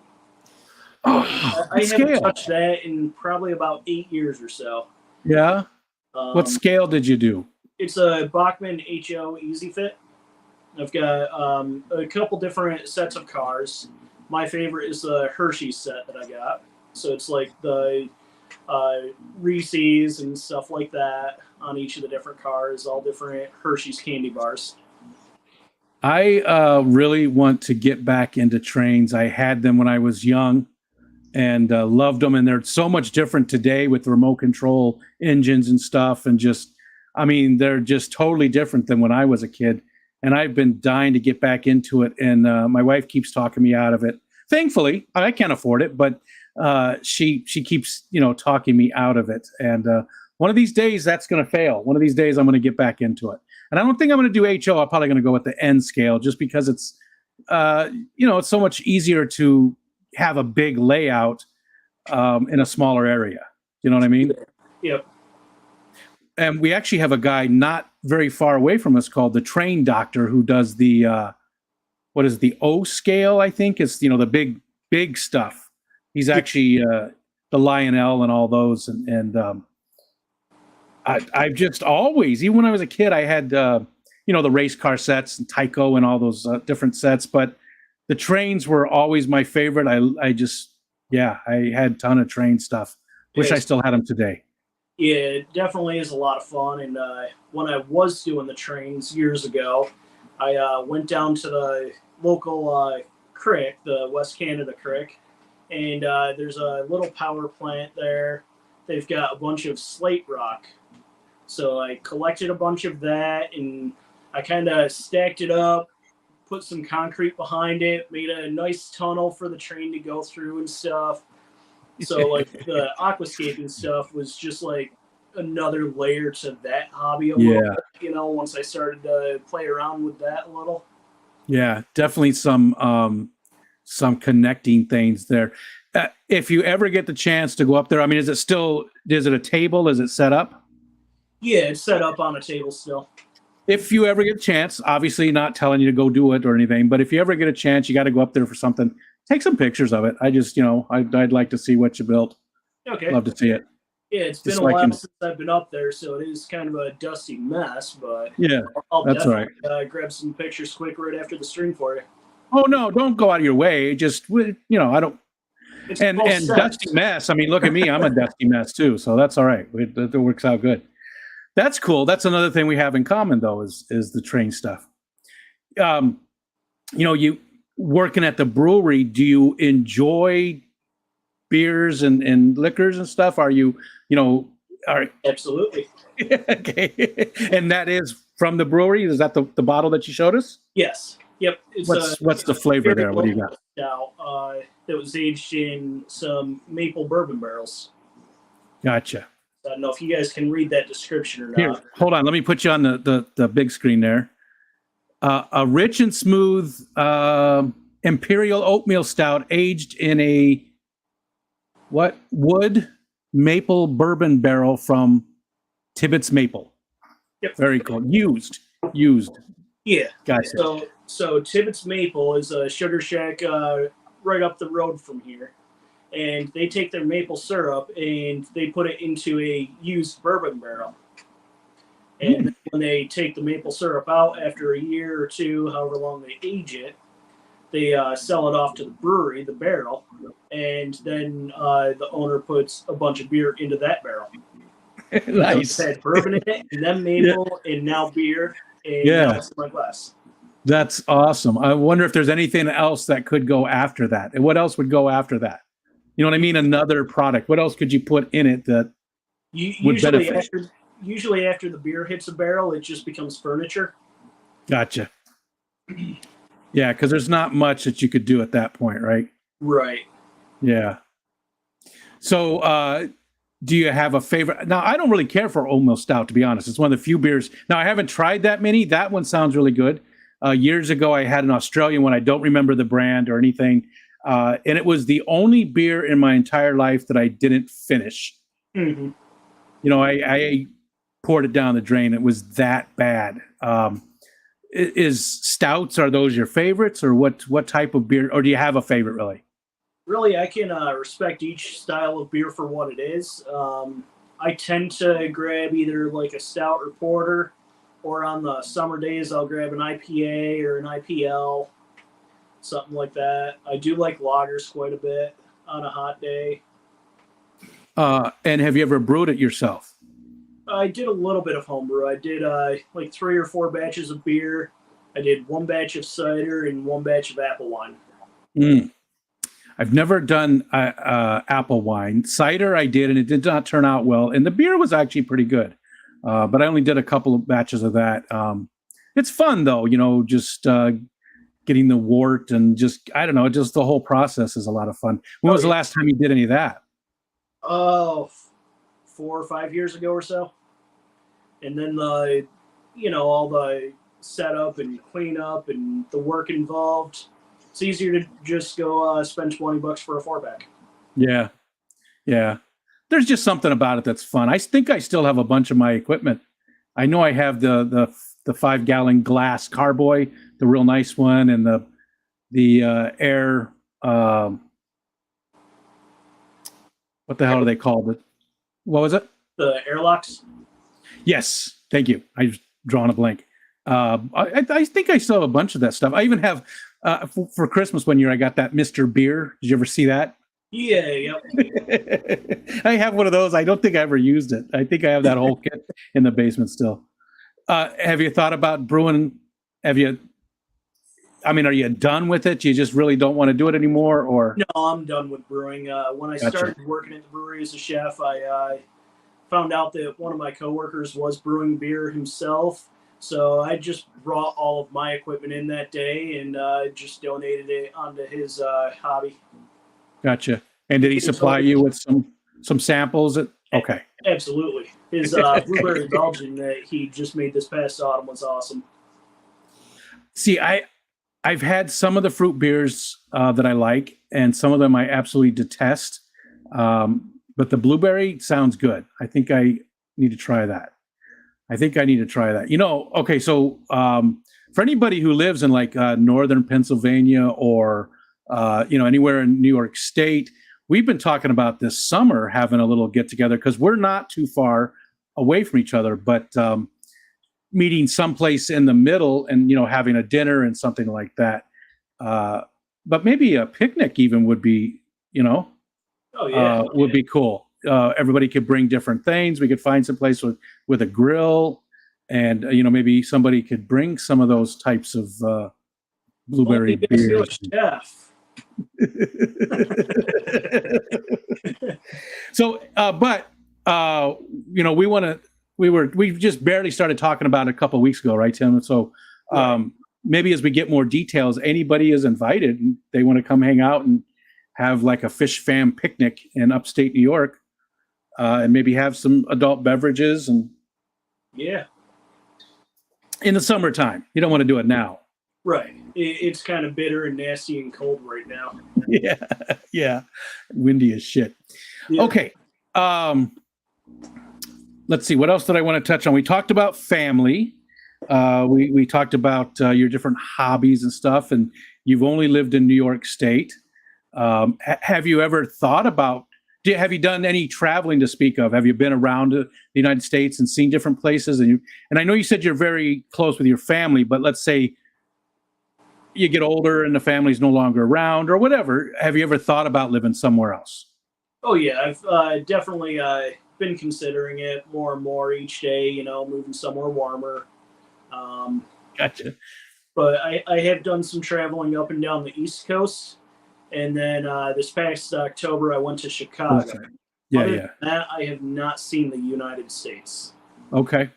I haven't touched that in probably about 8 years or so. Yeah? What scale did you do? It's a Bachmann HO Easy Fit. I've got a couple different sets of cars. My favorite is the Hershey set that I got. So it's like the Reese's and stuff like that on each of the different cars, all different Hershey's candy bars. I really want to get back into trains. I had them when I was young and loved them, and they're so much different today with remote control engines and stuff, and they're just totally different than when I was a kid. And I've been dying to get back into it, and my wife keeps talking me out of it. Thankfully, I can't afford it, but she keeps talking me out of it. And one of these days that's going to fail. One of these days I'm going to get back into it. And I don't think I'm going to do HO. I'm probably going to go with the N scale just because it's it's so much easier to have a big layout in a smaller area. You know what I mean? Yep. and we actually have a guy not very far away from us called the Train Doctor who does the what is it, the O scale? I think it's the big stuff. He's actually the Lionel and all those, and I've just always, even when I was a kid, I had the race car sets and Tyco and all those different sets, but the trains were always my favorite. I had a ton of train stuff. Wish I still had them today. Yeah, it definitely is a lot of fun. And when I was doing the trains years ago, I went down to the local creek, the West Canada Creek, and there's a little power plant there. They've got a bunch of slate rock. So I collected a bunch of that, and I kind of stacked it up, put some concrete behind it, made a nice tunnel for the train to go through and stuff. So like the aquascaping stuff was just like another layer to that hobby a little bit, once I started to play around with that a little. Yeah, definitely some connecting things there. If you ever get the chance to go up there, I mean, is it a table? Is it set up? Yeah, it's set up on a table still. If you ever get a chance, obviously not telling you to go do it or anything, but if you ever get a chance, you got to go up there for something. Take some pictures of it. I just, I'd like to see what you built. Okay. Love to see it. Yeah, it's been a while since I've been up there, so it is kind of a dusty mess, but yeah, I'll that's definitely right. Grab some pictures quick right after the stream for you. Oh, no, don't go out of your way. Just, I don't. It's and dusty mess. I mean, look at me. I'm a dusty mess too, so that's all right. It works out good. That's cool. That's another thing we have in common, though, is the train stuff. You working at the brewery, do you enjoy beers and liquors and stuff? Are you, Absolutely. Okay. And that is from the brewery? Is that the bottle that you showed us? Yes. Yep. What's the flavor there? What do you got? Stout that was aged in some maple bourbon barrels. Gotcha. I don't know if you guys can read that description or not. Here, hold on. Let me put you on the big screen there. A rich and smooth imperial oatmeal stout aged in a wood maple bourbon barrel from Tibbetts Maple. Yep. Very cool. Used. Yeah. Gotcha. So Tibbetts Maple is a sugar shack right up the road from here. And they take their maple syrup and they put it into a used bourbon barrel. And when they take the maple syrup out after a year or two, however long they age it, they sell it off to the brewery, the barrel, and then the owner puts a bunch of beer into that barrel. Nice. So it's had bourbon in it, and then maple, and now beer, and now it's in my glass. That's awesome. I wonder if there's anything else that could go after that. And what else would go after that? You know what I mean? Another product. What else could you put in it that would benefit? Usually after the beer hits a barrel, it just becomes furniture. Gotcha. Yeah, because there's not much that you could do at that point, right? Right. Yeah. So do you have a favorite? Now, I don't really care for oatmeal stout, to be honest. It's one of the few beers. Now, I haven't tried that many. That one sounds really good. Years ago, I had an Australian one. I don't remember the brand or anything. And it was the only beer in my entire life that I didn't finish. Mm-hmm. I poured it down the drain. It was that bad. Is stouts, are those your favorites, or what type of beer, or do you have a favorite really? Really, I can respect each style of beer for what it is. I tend to grab either like a stout or porter, or on the summer days, I'll grab an IPA or an IPL, something like that. I do like lagers quite a bit on a hot day. And have you ever brewed it yourself? I did a little bit of homebrew. I did like 3 or 4 batches of beer. I did 1 batch of cider and 1 batch of apple wine. I've never done apple wine. Cider I did, and it did not turn out well. And the beer was actually pretty good. But I only did a couple of batches of that. It's fun, though, just getting the wort and just the whole process is a lot of fun. When was the last time you did any of that? Oh, 4 or 5 years ago or so. And then all the setup and cleanup and the work involved. It's easier to just go spend $20 for a 4-pack. Yeah. there's just something about it that's fun. I think I still have a bunch of my equipment. I know I have the 5-gallon glass carboy, the real nice one, and the air. What the hell are they called? What was it? The airlocks. Yes, thank you. I was drawing a blank. I think I still have a bunch of that stuff. I even have for Christmas one year I got that Mr. Beer. Did you ever see that? Yeah, yep. I have one of those. I don't think I ever used it. I think I have that whole kit in the basement still. Have you thought about brewing? Are you done with it? You just really don't want to do it anymore, or? No, I'm done with brewing. When I started working at the brewery as a chef, I found out that one of my coworkers was brewing beer himself. So I just brought all of my equipment in that day and just donated it onto his hobby. Gotcha. And did he supply you with some samples? Okay. Absolutely. His blueberry Belgian that he just made this past autumn was awesome. See, I've had some of the fruit beers that I like, and some of them I absolutely detest. But the blueberry sounds good. I think I need to try that. Okay, so for anybody who lives in like northern Pennsylvania or anywhere in New York State, we've been talking about this summer having a little get together because we're not too far away from each other, but meeting someplace in the middle and having a dinner and something like that. But maybe a picnic even would be would be cool. Everybody could bring different things. We could find some place with a grill, and maybe somebody could bring some of those types of blueberry beers. So, we just barely started talking about it a couple of weeks ago, right, Tim? So maybe as we get more details, anybody is invited and they want to come hang out and have like a fish fam picnic in upstate New York, and maybe have some adult beverages and in the summertime. You don't want to do it now. Right. It's kind of bitter and nasty and cold right now. Yeah. Windy as shit. Yeah. Okay. Let's see. What else did I want to touch on? We talked about family. We talked about your different hobbies and stuff, and you've only lived in New York State. Have you ever thought about, have you done any traveling to speak of? Have you been around the United States and seen different places? And I know you said you're very close with your family, but let's say you get older and the family's no longer around or whatever. Have you ever thought about living somewhere else? Oh yeah, I've definitely been considering it more and more each day, moving somewhere warmer. Gotcha. But I have done some traveling up and down the East Coast. And then this past October, I went to Chicago. Other than that, I have not seen the United States. Okay.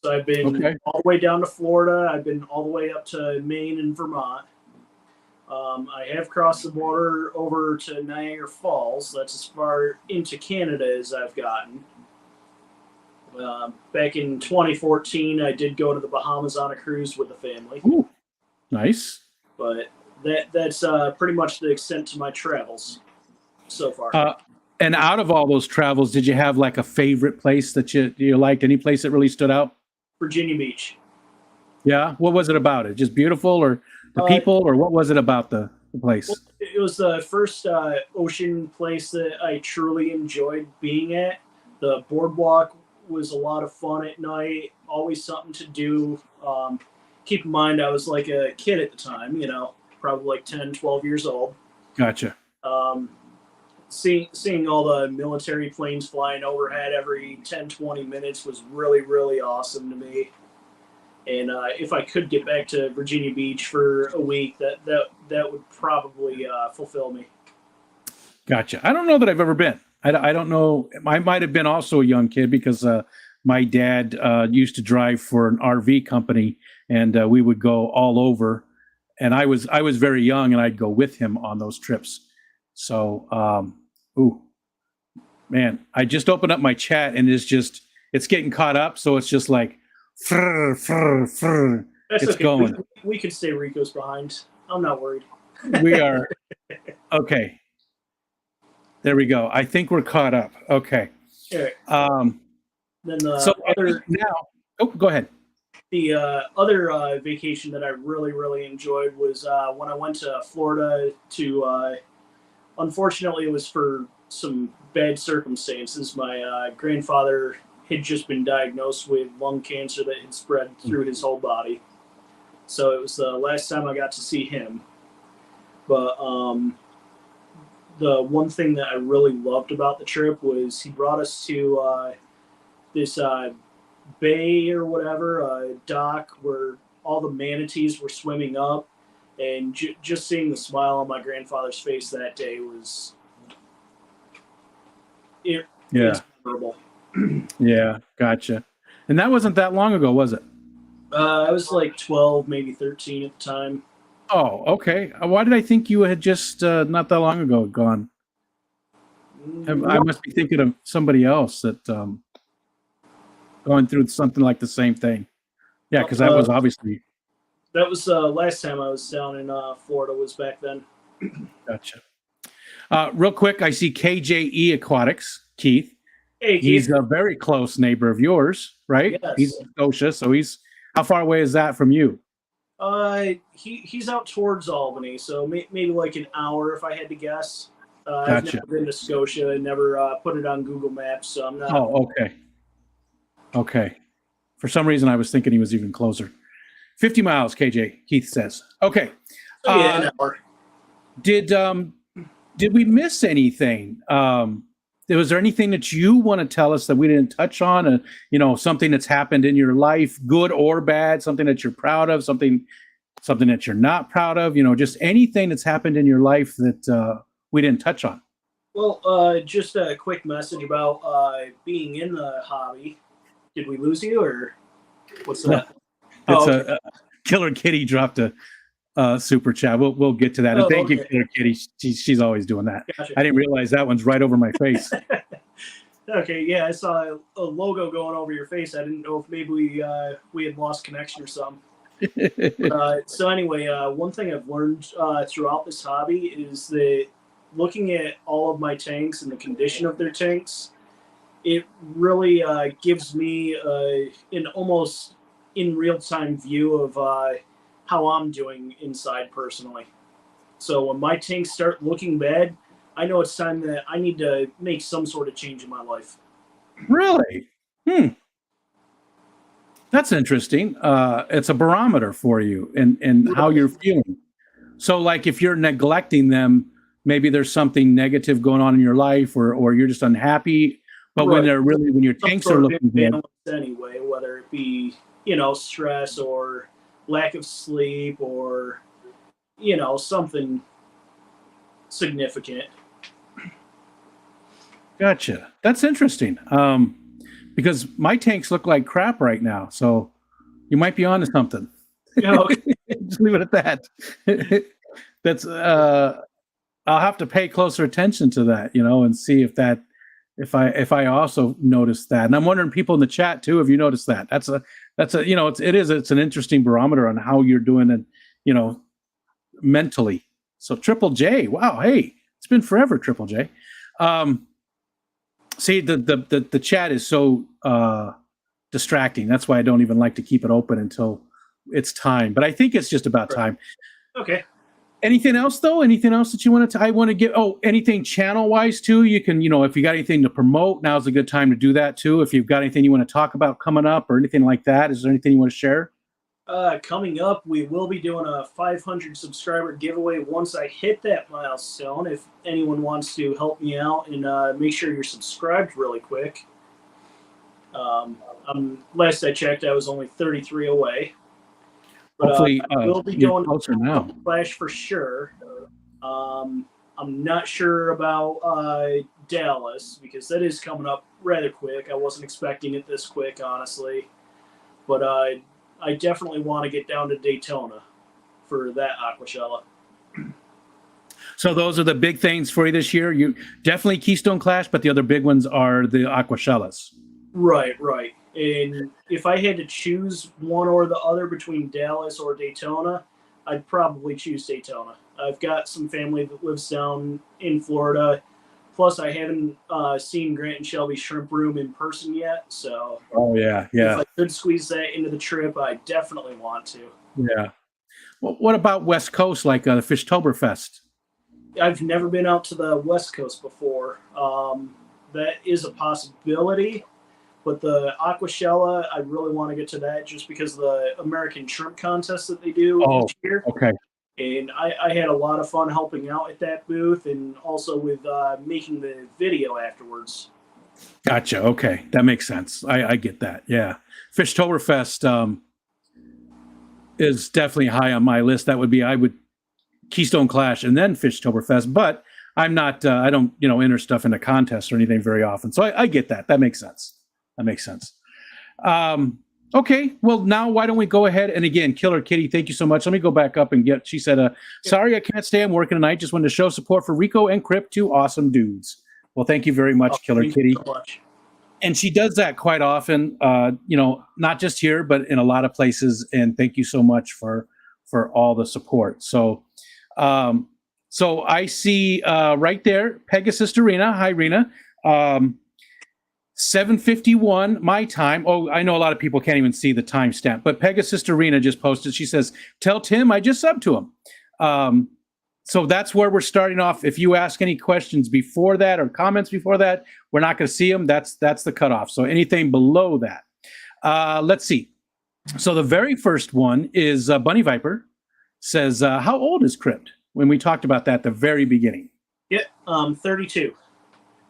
So I've been all the way down to Florida. I've been all the way up to Maine and Vermont. I have crossed the border over to Niagara Falls. That's as far into Canada as I've gotten. Back in 2014, I did go to the Bahamas on a cruise with the family. Ooh, nice. But that's pretty much the extent to my travels so far. And out of all those travels, did you have like a favorite place that you liked? Any place that really stood out? Virginia Beach. Yeah. What was it about it? Just beautiful, or the people, or what was it about the place? Well, it was the first ocean place that I truly enjoyed being at. The boardwalk was a lot of fun at night. Always something to do. Keep in mind, I was like a kid at the time, probably like 10, 12 years old. Gotcha. Seeing all the military planes flying overhead every 10, 20 minutes was really, really awesome to me. And if I could get back to Virginia Beach for a week, that would probably fulfill me. Gotcha. I don't know that I've ever been. I don't know. I might have been also a young kid because my dad used to drive for an RV company, and we would go all over. And I was very young, and I'd go with him on those trips. So, man, I just opened up my chat, and it's getting caught up. So it's just like, it's okay. going. We can stay Rico's behind. I'm not worried. We are. Okay. There we go. I think we're caught up. Okay. Yeah. Um, Then the so other now, oh, go ahead. the other vacation that I really enjoyed was when I went to Florida to. Unfortunately, it was for some bad circumstances. My grandfather had just been diagnosed with lung cancer that had spread through his whole body. So it was the last time I got to see him. But the one thing that I really loved about the trip was he brought us to this bay or whatever, dock where all the manatees were swimming up. And just seeing the smile on my grandfather's face that day was Yeah. memorable. Yeah, gotcha. And that wasn't that long ago, was it? I was like 12, maybe 13 at the time. Oh, okay. Why did I think you had just not that long ago gone? I must be thinking of somebody else that going through something like the same thing. Yeah, because that was obviously. That was the last time I was down in Florida, was back then. Gotcha. Real quick, I see KJE Aquatics, Keith. Hey, He's Keith. a very close neighbor of yours, right? Yes. He's in Scotia, so how far away is that from you? He's out towards Albany, so maybe like an hour if I had to guess. Gotcha. I've never been to Scotia and never put it on Google Maps, so I'm not. Oh, okay. Okay. For some reason, I was thinking he was even closer. 50 miles, KJ, Keith says. Okay. Yeah, an hour. Did we miss anything? Was there anything that you want to tell us that we didn't touch on? Something that's happened in your life, good or bad, something that you're proud of, something that you're not proud of, just anything that's happened in your life that we didn't touch on. Well, just a quick message about being in the hobby. Did we lose you, or what's that? It's a Killer Kitty dropped a super chat. We'll get to that. And thank you, Killer Kitty. She's always doing that. Gotcha. I didn't realize that one's right over my face. Okay, yeah, I saw a logo going over your face. I didn't know if maybe we had lost connection or something. So anyway, one thing I've learned throughout this hobby is that looking at all of my tanks and the condition of their tanks, it really gives me an almost in real-time view of how I'm doing inside personally. So when my tanks start looking bad, I know it's time that I need to make some sort of change in my life. Really? That's interesting. It's a barometer for you and how you're feeling. So like if you're neglecting them, maybe there's something negative going on in your life or you're just unhappy. But when your tanks are looking good. Anyway, whether it be, stress or lack of sleep or, something significant. Gotcha. That's interesting. Because my tanks look like crap right now. So you might be onto something. Okay. Just leave it at that. That's I'll have to pay closer attention to that, and see if I also notice that. And I'm wondering, people in the chat too, have you noticed that? That's it's an interesting barometer on how you're doing it, mentally. So Triple J, wow, hey, it's been forever, Triple J. See, the chat is so distracting. That's why I don't even like to keep it open until it's time. But I think it's just about time. Okay. Anything else though? Anything else that you want to? I want to give. Oh, anything channel wise too? You can, if you got anything to promote, now's a good time to do that too. If you've got anything you want to talk about coming up or anything like that, is there anything you want to share? Coming up, we will be doing a 500 subscriber giveaway once I hit that milestone. If anyone wants to help me out and make sure you're subscribed really quick. Last I checked, I was only 33 away. But, hopefully, we'll be going closer now. Flash for sure. I'm not sure about Dallas because that is coming up rather quick. I wasn't expecting it this quick, honestly. But I definitely want to get down to Daytona for that Aquashella. So those are the big things for you this year. You definitely Keystone Clash, but the other big ones are the Aquashellas. Right. And if I had to choose one or the other between Dallas or Daytona, I'd probably choose Daytona. I've got some family that lives down in Florida Plus, I haven't seen Grant and Shelby Shrimp Room in person yet, so if I could squeeze that into the trip, I definitely want to. Yeah. Well, what about West Coast, like the Fishtoberfest? I've never been out to the West Coast before. That is a possibility, but the Aquashella, I really want to get to that just because of the American Shrimp Contest that they do each year. Okay. And I had a lot of fun helping out at that booth and also with making the video afterwards. Gotcha. Okay. That makes sense. I get that. Yeah. Fishtoberfest is definitely high on my list. That would be, Keystone Clash and then Fishtoberfest, but I'm not, I don't, enter stuff into contests or anything very often. So I get that. That makes sense. Okay, well, now why don't we go ahead and again, Killer Kitty, thank you so much. Let me go back up and she said, sorry, I can't stay. I'm working tonight. Just wanted to show support for Rico and Crypt, two awesome dudes. Well, thank you very much, Killer Kitty. So much. And she does that quite often, not just here, but in a lot of places. And thank you so much for all the support. So I see right there, Pegasus Arena. Hi, Rena. 7:51 my time. Oh, I know a lot of people can't even see the timestamp, but Pegasus Arena just posted. She says, "Tell Tim I just subbed to him." So that's where we're starting off. If you ask any questions before that or comments before that, we're not going to see them. That's the cutoff. So anything below that, let's see. So the very first one is Bunny Viper says, "How old is Crypt?" When we talked about that at the very beginning. Yeah, 32.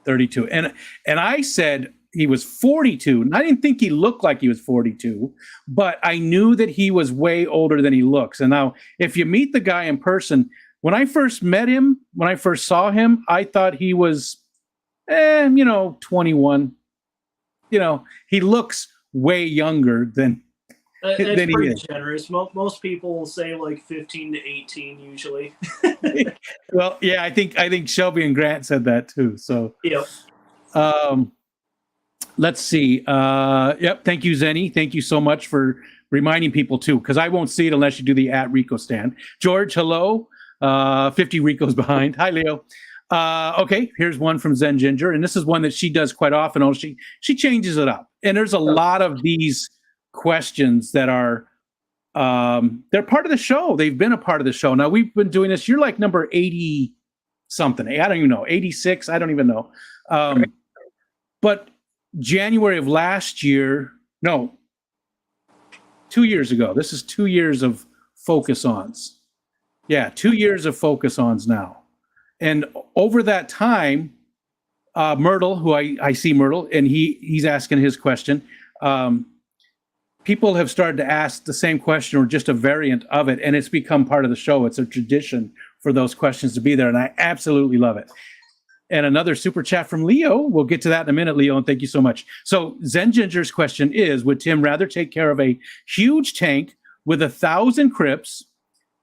32, and I said he was 42, and I didn't think he looked like he was 42, but I knew that he was way older than he looks. And now, if you meet the guy in person, when I first met him, when I first saw him, I thought he was, 21. He looks way younger than That's than he pretty is. generous. Most people say like 15 to 18 usually. Well, yeah, I think Shelby and Grant said that too. So, Yep. Let's see. Yep. Thank you, Zenny. Thank you so much for reminding people too, because I won't see it unless you do the @Rico stand. George, hello. 50 Rico's behind. Hi, Leo. Okay, here's one from Zen Ginger, and this is one that she does quite often. Oh, she changes it up, and there's a lot of these questions that are they're part of the show. They've been a part of the show. Now we've been doing this. You're like number 80 something. I don't even know. 86. I don't even know. But January of last year, no, 2 years ago. This is 2 years of Focus Ons. Yeah, 2 years of Focus Ons now. And over that time, Myrtle, who I see Myrtle, and he's asking his question. People have started to ask the same question or just a variant of it, and it's become part of the show. It's a tradition for those questions to be there, and I absolutely love it. And another super chat from Leo. We'll get to that in a minute, Leo, and thank you so much. So Zen Ginger's question is, would Tim rather take care of a huge tank with 1,000 crypts,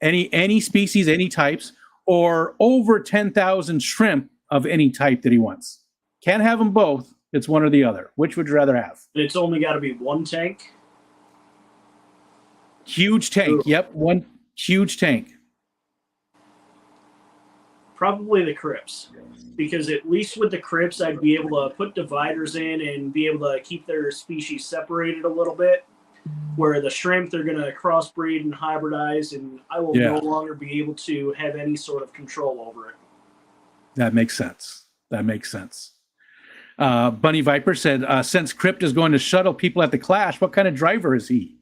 any species, any types, or over 10,000 shrimp of any type that he wants? Can't have them both. It's one or the other. Which would you rather have? It's only got to be one tank. Huge tank. Ooh. Yep, one huge tank. Probably the crypts, because at least with the crypts, I'd be able to put dividers in and be able to keep their species separated a little bit. Where the shrimp, they're going to crossbreed and hybridize, and I will no longer be able to have any sort of control over it. That makes sense. Bunny Viper said, since Crypt is going to shuttle people at the Clash, what kind of driver is he?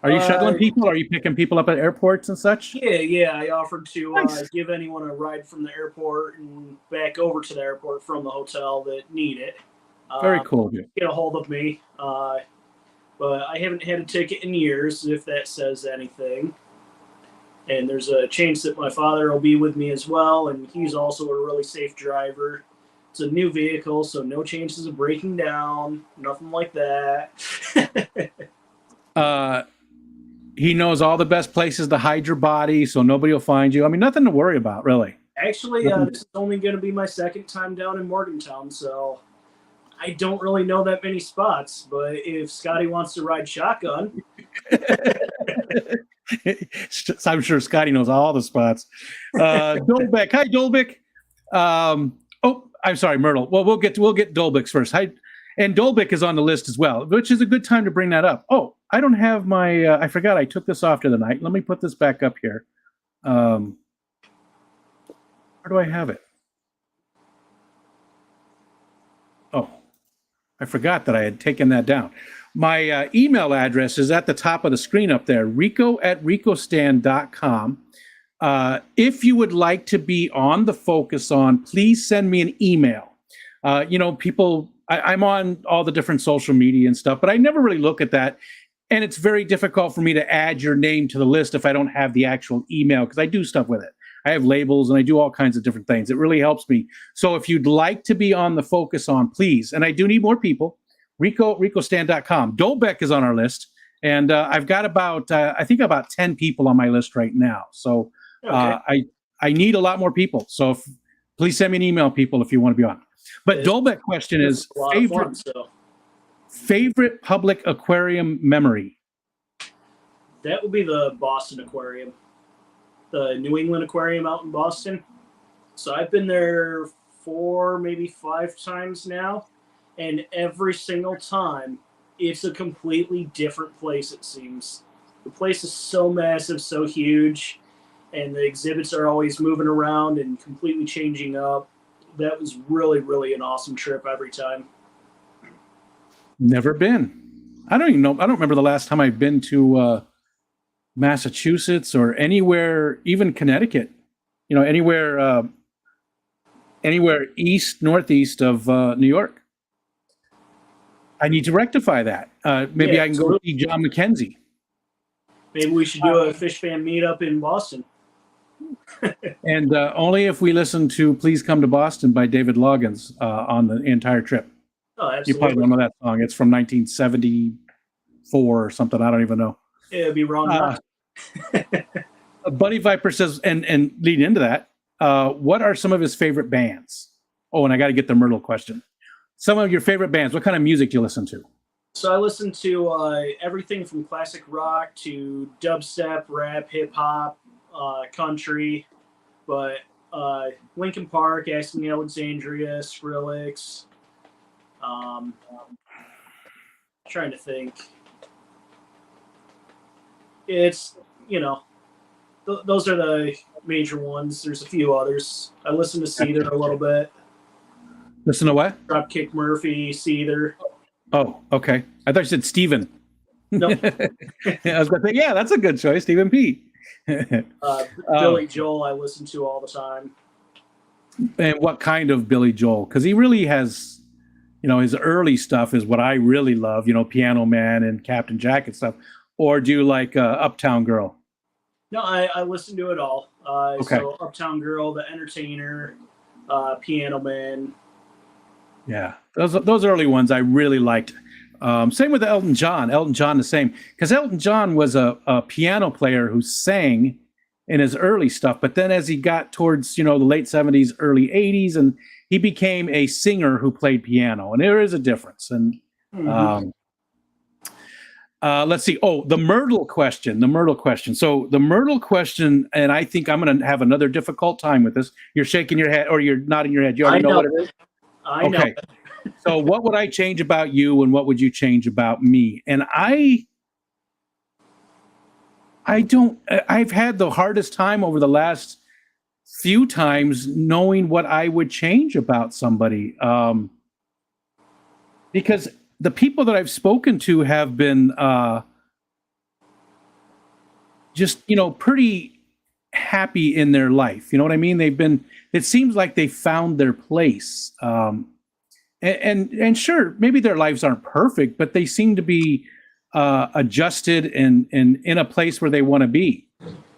Are you shuttling people? Are you picking people up at airports and such? Yeah. I offered to give anyone a ride from the airport and back over to the airport from the hotel that need it. Very cool. Get a hold of me. But I haven't had a ticket in years, if that says anything. And there's a chance that my father will be with me as well, and he's also a really safe driver. It's a new vehicle, so no chances of breaking down, nothing like that. He knows all the best places to hide your body, so nobody will find you. I mean, nothing to worry about, really. Actually, this is only going to be my second time down in Morgantown, so I don't really know that many spots. But if Scotty wants to ride shotgun... I'm sure Scotty knows all the spots. Dolbeck. Hi, Dolbeck. I'm sorry, Myrtle. Well, we'll get Dolbeck's first. And Dolbeck is on the list as well, which is a good time to bring that up. Oh, I don't have my. I forgot I took this off to the night. Let me put this back up here. Where do I have it? Oh, I forgot that I had taken that down. My email address is at the top of the screen up there, rico@ricostand.com. If you would like to be on the Focus On, please send me an email. People, I'm on all the different social media and stuff, but I never really look at that. And it's very difficult for me to add your name to the list if I don't have the actual email, because I do stuff with it. I have labels and I do all kinds of different things. It really helps me. So if you'd like to be on the Focus On, please, and I do need more people, ricostand.com. Dolbeck is on our list, and I've got about 10 people on my list right now. So I need a lot more people. So please send me an email, people, if you want to be on. But Dolbeck question is favorite public aquarium memory. That would be the Boston Aquarium, the New England Aquarium out in Boston. So I've been there 4, maybe 5 times now, and every single time it's a completely different place, it seems. The place is so massive, so huge, and the exhibits are always moving around and completely changing up. That was really, really an awesome trip every time. Never been. I don't even know. I don't remember the last time I've been to Massachusetts or anywhere, even Connecticut. Anywhere northeast of New York. I need to rectify that. Maybe I can go see John McKenzie. Maybe we should do a fish fan meetup in Boston. And only if we listen to "Please Come to Boston" by David Loggins on the entire trip. Oh, absolutely. You probably don't know that song. It's from 1974 or something. I don't even know. It'd be wrong not to. Buddy Viper says, and leading into that, what are some of his favorite bands? Oh, and I got to get the Myrtle question. Some of your favorite bands. What kind of music do you listen to? So I listen to everything from classic rock to dubstep, rap, hip hop, country, but Linkin Park, Asking Alexandria, Skrillex. Trying to think. It's, those are the major ones. There's a few others. I listen to Seether a little bit. Listen to what? Dropkick Murphy, Seether. Oh, okay. I thought you said Steven. No. I was going to say, yeah, that's a good choice, Stephen P. Billy Joel I listen to all the time. And what kind of Billy Joel? Because he really has, his early stuff is what I really love, Piano Man and Captain Jack and stuff. Or do you like Uptown Girl? No, I listen to it all. Okay. So Uptown Girl, The Entertainer, Piano Man. Yeah, those early ones I really liked. Same with Elton John. Elton John the same, because Elton John was a piano player who sang in his early stuff, but then as he got towards the late 70s, early 80s, and he became a singer who played piano, and there is a difference. And let's see. Oh, the Myrtle question. So the Myrtle question, and I think I'm going to have another difficult time with this. You're shaking your head, or you're nodding your head. You already know what it is. I know. So what would I change about you, and what would you change about me? And I've had the hardest time over the last few times knowing what I would change about somebody. Because the people that I've spoken to have been just, pretty happy in their life. You know what I mean? It seems like they found their place. And sure, maybe their lives aren't perfect, but they seem to be adjusted and in a place where they want to be,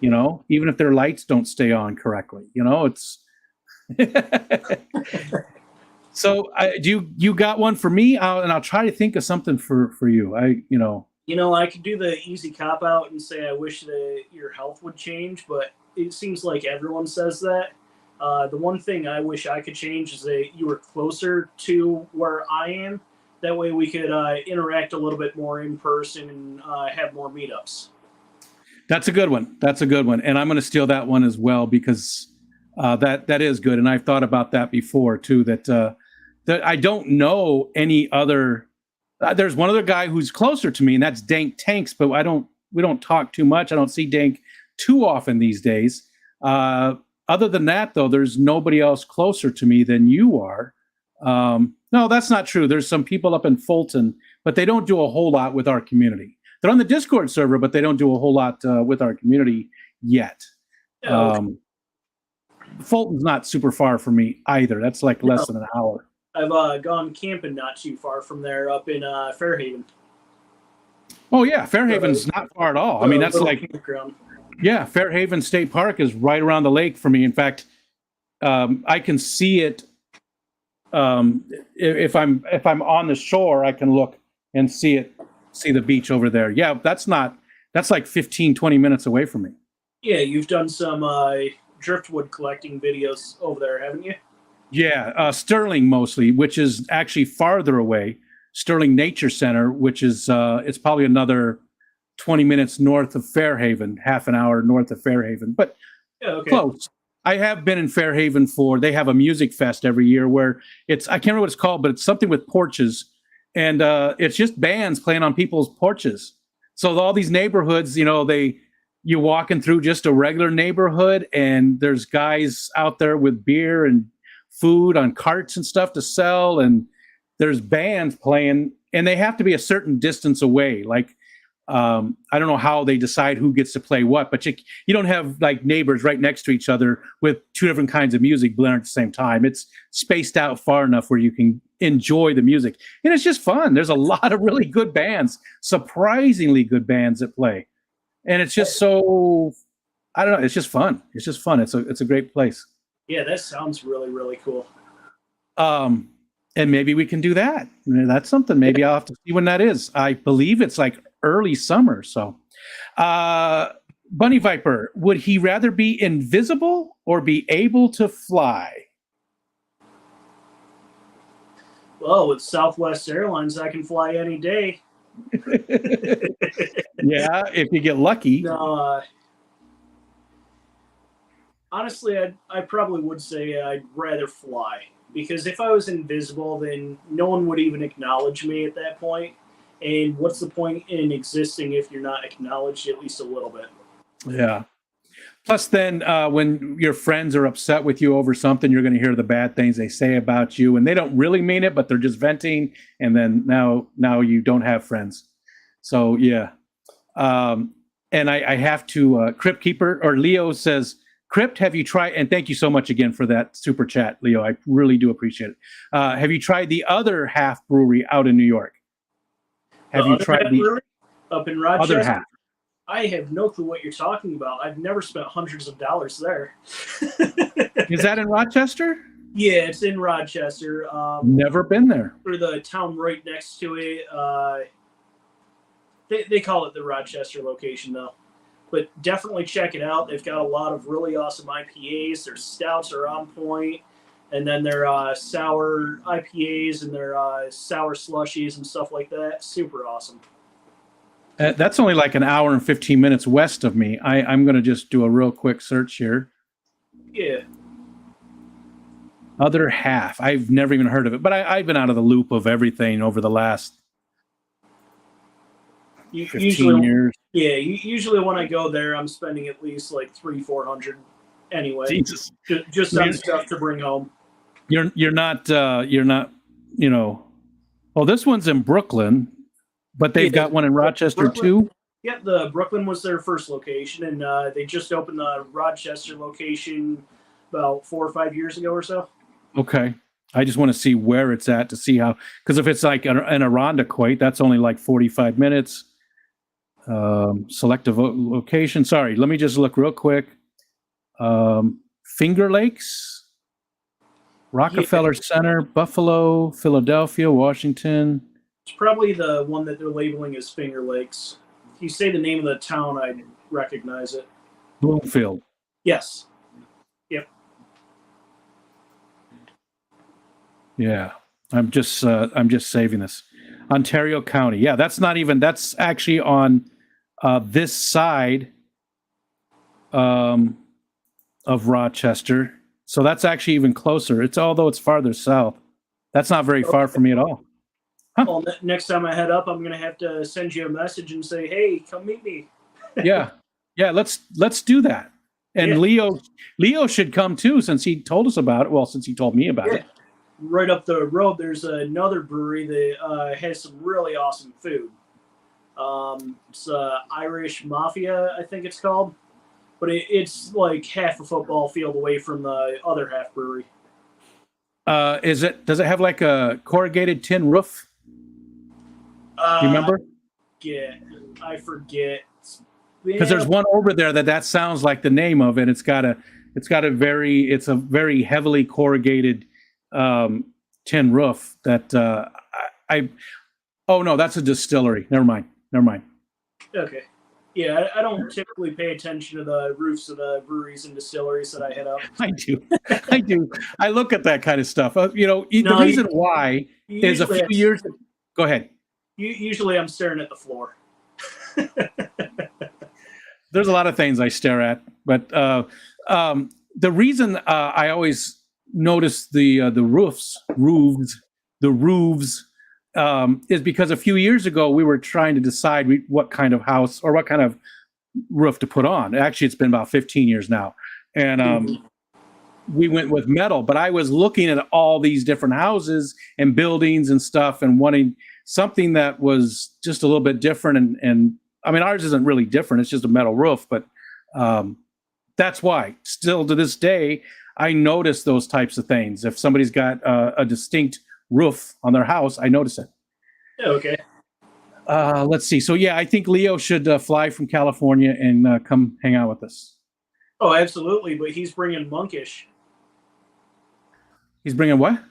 even if their lights don't stay on correctly, it's. So you got one for me, and I'll try to think of something for you. I could do the easy cop out and say I wish that your health would change, but it seems like everyone says that. The one thing I wish I could change is that you were closer to where I am. That way we could interact a little bit more in person and have more meetups. That's a good one. And I'm going to steal that one as well, because That is good, and I've thought about that before too. That I don't know any other. There's one other guy who's closer to me, and that's Dank Tanks, but we don't talk too much. I don't see Dank too often these days. Other than that, though, there's nobody else closer to me than you are. No, that's not true. There's some people up in Fulton, but they don't do a whole lot with our community. They're on the Discord server, but they don't do a whole lot with our community yet. Fulton's not super far from me either. That's like less than an hour. I've gone camping not too far from there up in Fairhaven. Oh, yeah. Fairhaven's not far at all. I mean, that's like, campground. Yeah, Fairhaven State Park is right around the lake for me. In fact, I can see it. If I'm on the shore, I can look and see the beach over there. Yeah, that's like 15, 20 minutes away from me. Yeah, you've done some driftwood collecting videos over there, haven't you? Yeah, Sterling mostly, which is actually farther away. Sterling Nature Center, which is it's probably another 20 minutes north of Fairhaven, half an hour north of Fairhaven, but close. I have been in Fairhaven they have a music fest every year where I can't remember what it's called, but it's something with porches, and it's just bands playing on people's porches. So all these neighborhoods, you're walking through just a regular neighborhood, and there's guys out there with beer and food on carts and stuff to sell, and there's bands playing, and they have to be a certain distance away. Like, I don't know how they decide who gets to play what, but you don't have like neighbors right next to each other with two different kinds of music blaring at the same time. It's spaced out far enough where you can enjoy the music, and it's just fun. There's a lot of really good bands, surprisingly good bands that play, and it's just so, I don't know, it's just fun. It's just fun. It's a great place. Yeah, that sounds really, really cool. And maybe we can do that. That's something. Maybe I'll have to see when that is. I believe it's like early summer. So, Bunny Viper, would he rather be invisible or be able to fly? Well, with Southwest Airlines, I can fly any day. Yeah, if you get lucky. No, honestly, I probably would say I'd rather fly. Because if I was invisible, then no one would even acknowledge me at that point. And what's the point in existing if you're not acknowledged at least a little bit? Yeah. Plus, then when your friends are upset with you over something, you're going to hear the bad things they say about you, and they don't really mean it, but they're just venting. And then now you don't have friends. So yeah. And I have to. CryptKeeper or Leo says, Crypt, have you tried, and thank you so much again for that super chat, Leo. I really do appreciate it. Have you tried the other half brewery out in New York? Have you tried the brewery up in Rochester? Other half? I have no clue what you're talking about. I've never spent hundreds of dollars there. Is that in Rochester? Yeah, it's in Rochester. Never been there. For the town right next to it. They call it the Rochester location, though. But definitely check it out. They've got a lot of really awesome IPAs. Their stouts are on point. And then their sour IPAs and their sour slushies and stuff like that. Super awesome. That's only like an hour and 15 minutes west of me. I'm going to just do a real quick search here. Yeah. Other half. I've never even heard of it. But I've been out of the loop of everything over the last 15 years. Yeah, usually when I go there, I'm spending at least like $300-400 anyway. Jesus. Just on stuff to bring home. You're not well, this one's in Brooklyn, but they've got one in Rochester too. Yeah, the Brooklyn was their first location, and they just opened the Rochester location about 4 or 5 years ago or so. Okay. I just want to see where it's at to see how, because if it's like an Irondequoit, that's only like 45 minutes. Select a location. Sorry, let me just look real quick. Finger Lakes, Rockefeller Center, Buffalo, Philadelphia, Washington. It's probably the one that they're labeling as Finger Lakes. If you say the name of the town, I'd recognize it. Bloomfield. Yes. Yep. Yeah, I'm just saving this. Ontario County. Yeah, that's actually on this side of Rochester. So that's actually even closer. Although it's farther south. That's not very far from me at all. Huh. Well, next time I head up, I'm gonna have to send you a message and say, "Hey, come meet me." Yeah. Let's do that. And Leo should come too, since he told us about it. Well, since he told me about it. Right up the road, there's another brewery that has some really awesome food. It's Irish Mafia, I think it's called, but it's like half a football field away from the other half brewery. Does it have like a corrugated tin roof? Do you remember? Yeah, I forget. Because there's one over there that sounds like the name of it. It's a very heavily corrugated tin roof that oh no, that's a distillery. Never mind. Okay. Yeah, I don't typically pay attention to the roofs of the breweries and distilleries that I hit up. I do. I look at that kind of stuff. The reason why is a few years. Go ahead. Usually I'm staring at the floor. There's a lot of things I stare at, but the reason I always notice the roofs is because a few years ago we were trying to decide what kind of house or what kind of roof to put on. Actually, it's been about 15 years now, and we went with metal. But I was looking at all these different houses and buildings and stuff, and wanting something that was just a little bit different. And I mean, ours isn't really different; it's just a metal roof. But that's why, still to this day, I notice those types of things. If somebody's got a distinct roof on their house, I notice it. Okay. Let's see. So yeah, I think Leo should fly from California and come hang out with us. Oh, absolutely. But he's bringing Monkish. He's bringing what?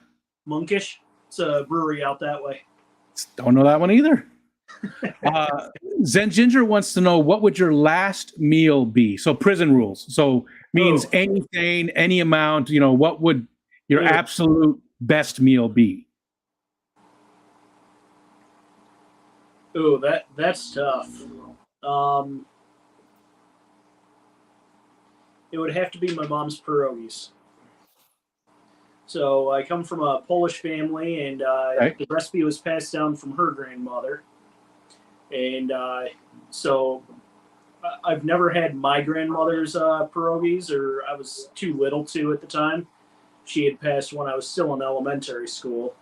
Monkish. It's a brewery out that way. Don't know that one either. Zen Ginger wants to know, what would your last meal be? So prison rules. So means anything, any amount. What would your absolute best meal be? Oh, that's tough. It would have to be my mom's pierogies. So I come from a Polish family, and the recipe was passed down from her grandmother. And so I've never had my grandmother's pierogies, or I was too little to at the time. She had passed when I was still in elementary school.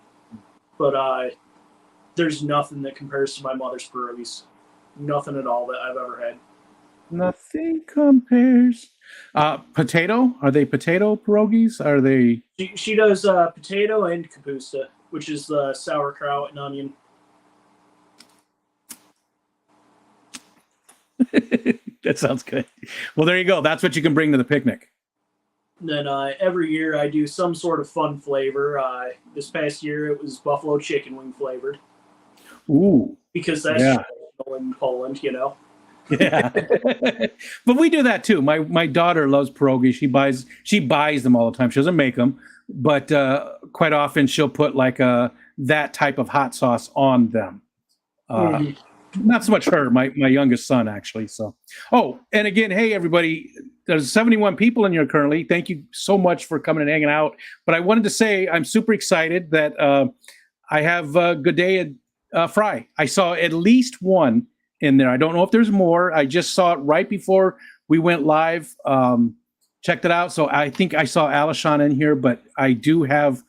But there's nothing that compares to my mother's pierogies. Nothing at all that I've ever had. Nothing compares. Potato? Are they potato pierogies? Are they? She does potato and kapusta, which is sauerkraut and onion. That sounds good. Well, there you go. That's what you can bring to the picnic. And then every year I do some sort of fun flavor. This past year it was buffalo chicken wing flavored. Ooh. Because that's traditional in Poland, Yeah. But we do that too. My daughter loves pierogies. She buys them all the time. She doesn't make them, but quite often she'll put like that type of hot sauce on them. Not so much her, my youngest son, actually. So, and again, hey, everybody, there's 71 people in here currently. Thank you so much for coming and hanging out. But I wanted to say I'm super excited that I have Good Day Fry. I saw at least one in there. I don't know if there's more. I just saw it right before we went live. Checked it out. So I think I saw Alishon in here, but I do have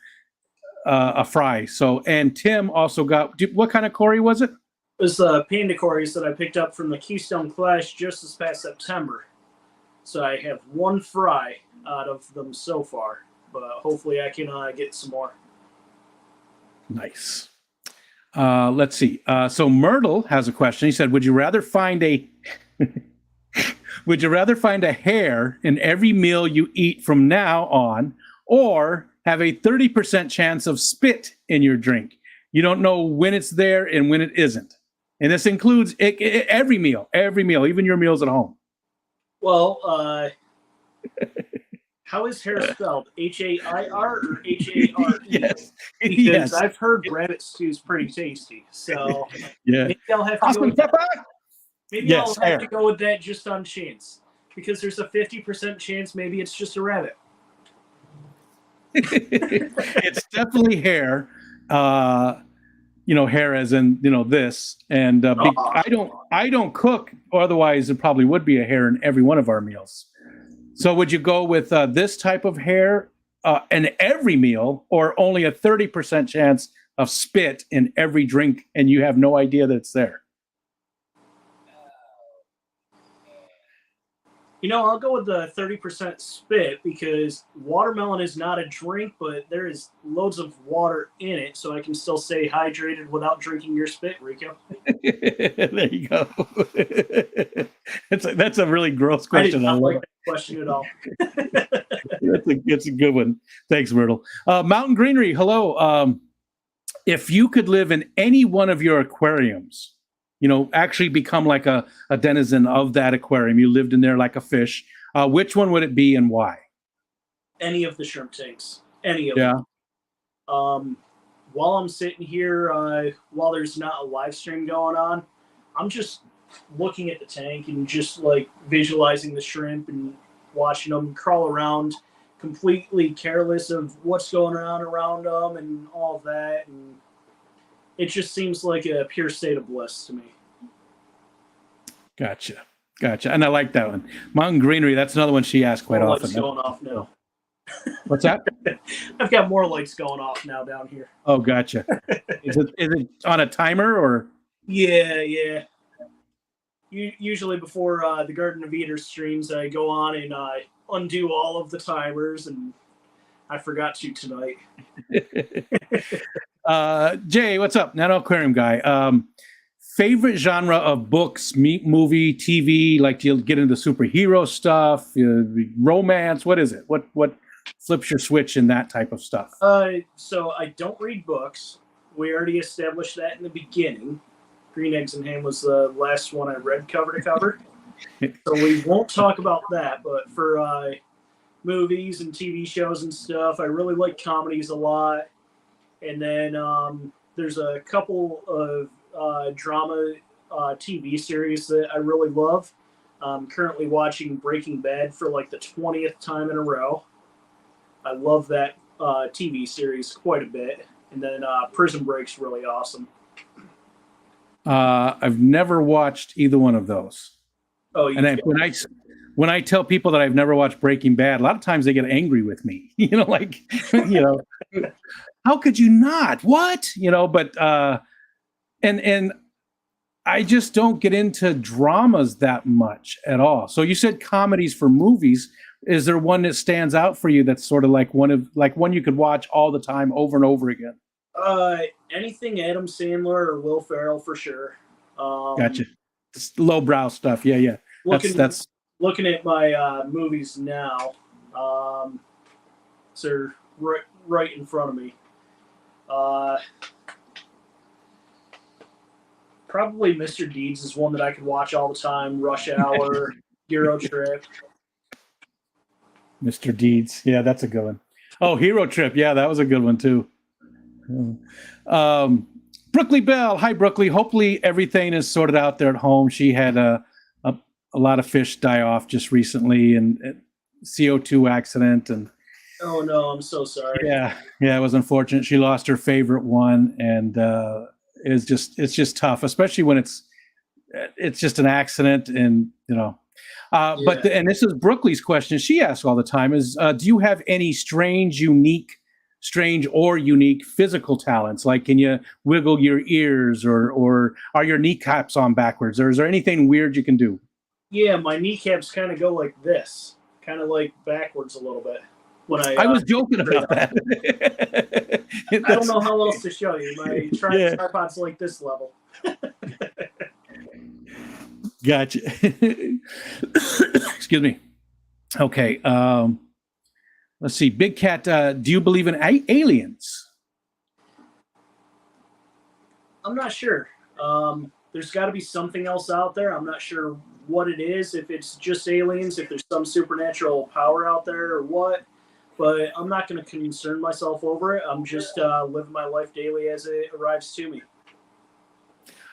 a fry. So, and Tim also got, what kind of Cory was it? It was Panda Cories that I picked up from the Keystone Clash just this past September. So I have one fry out of them so far, but hopefully I can get some more. Nice. Let's see. So Myrtle has a question. He said, would you rather find a hair in every meal you eat from now on, or have a 30% chance of spit in your drink? You don't know when it's there and when it isn't. And this includes every meal, even your meals at home. Well, how is hair spelled? Hair or HARE? Yes. Because I've heard rabbit stew is pretty tasty. So maybe I'll have to go with that. Maybe I'll have to go with that just on chance. Because there's a 50% chance maybe it's just a rabbit. It's definitely hair. Hair as in this, and I don't cook, otherwise it probably would be a hair in every one of our meals. So would you go with this type of hair in every meal, or only a 30% chance of spit in every drink, and you have no idea that it's there? I'll go with the 30% spit, because watermelon is not a drink, but there is loads of water in it, so I can still stay hydrated without drinking your spit, Rico. There you go. That's a really gross question. I did not like that question at all. That's a good one. Thanks, Myrtle. Mountain Greenery, hello. If you could live in any one of your aquariums, actually become like a denizen of that aquarium, you lived in there like a fish, which one would it be and why? Any of the shrimp tanks. Any of them. While I'm sitting here, while there's not a live stream going on, I'm just looking at the tank and just like visualizing the shrimp and watching them crawl around, completely careless of what's going on around them and all of that. And it just seems like a pure state of bliss to me. Gotcha. And I like that one. Mountain Greenery, that's another one she asks quite often. Lights going off now. What's that? I've got more lights going off now down here. Oh, gotcha. Is it on a timer or? Yeah. Usually before the Garden of Eater streams, I go on and I undo all of the timers, and I forgot to tonight. Jay, what's up? Nano Aquarium guy. Favorite genre of books, movie, TV? Like, you get into superhero stuff, romance? What is it? What flips your switch in that type of stuff? So I don't read books. We already established that in the beginning. Green Eggs and Ham was the last one I read cover to cover. So we won't talk about that. But for movies and TV shows and stuff, I really like comedies a lot. And then there's a couple of drama TV series that I really love. I'm currently watching Breaking Bad for like the 20th time in a row. I love that TV series quite a bit. And then Prison Break's really awesome. I've never watched either one of those. Oh, when I tell people that I've never watched Breaking Bad, a lot of times they get angry with me. How could you not? What? But and I just don't get into dramas that much at all. So you said comedies for movies. Is there one that stands out for you that's sort of like one you could watch all the time over and over again? Anything Adam Sandler or Will Ferrell for sure. Gotcha. It's lowbrow stuff. Yeah. That's looking at my movies now. So right in front of me. Probably Mr. Deeds is one that I could watch all the time. Rush Hour, Euro Trip. Mr. Deeds. Yeah, that's a good one. Oh, Hero Trip. Yeah, that was a good one too. Brookley Bell. Hi, Brookley. Hopefully everything is sorted out there at home. She had a lot of fish die off just recently, and CO2 accident. And oh no, I'm so sorry. Yeah, it was unfortunate. She lost her favorite one, and it's just tough, especially when it's just an accident, and But and this is Brookley's question. She asks all the time: is do you have any strange or unique physical talents? Like, can you wiggle your ears, or are your kneecaps on backwards, or is there anything weird you can do? Yeah, my kneecaps kind of go like this, kind of like backwards a little bit. When I was joking about that. I don't know how else to show you. My tripod's like this level. Gotcha. Excuse me. Okay. Let's see. Big Cat, do you believe in aliens? I'm not sure. There's got to be something else out there. I'm not sure what it is, if it's just aliens, if there's some supernatural power out there or what. But I'm not going to concern myself over it. I'm just living my life daily as it arrives to me.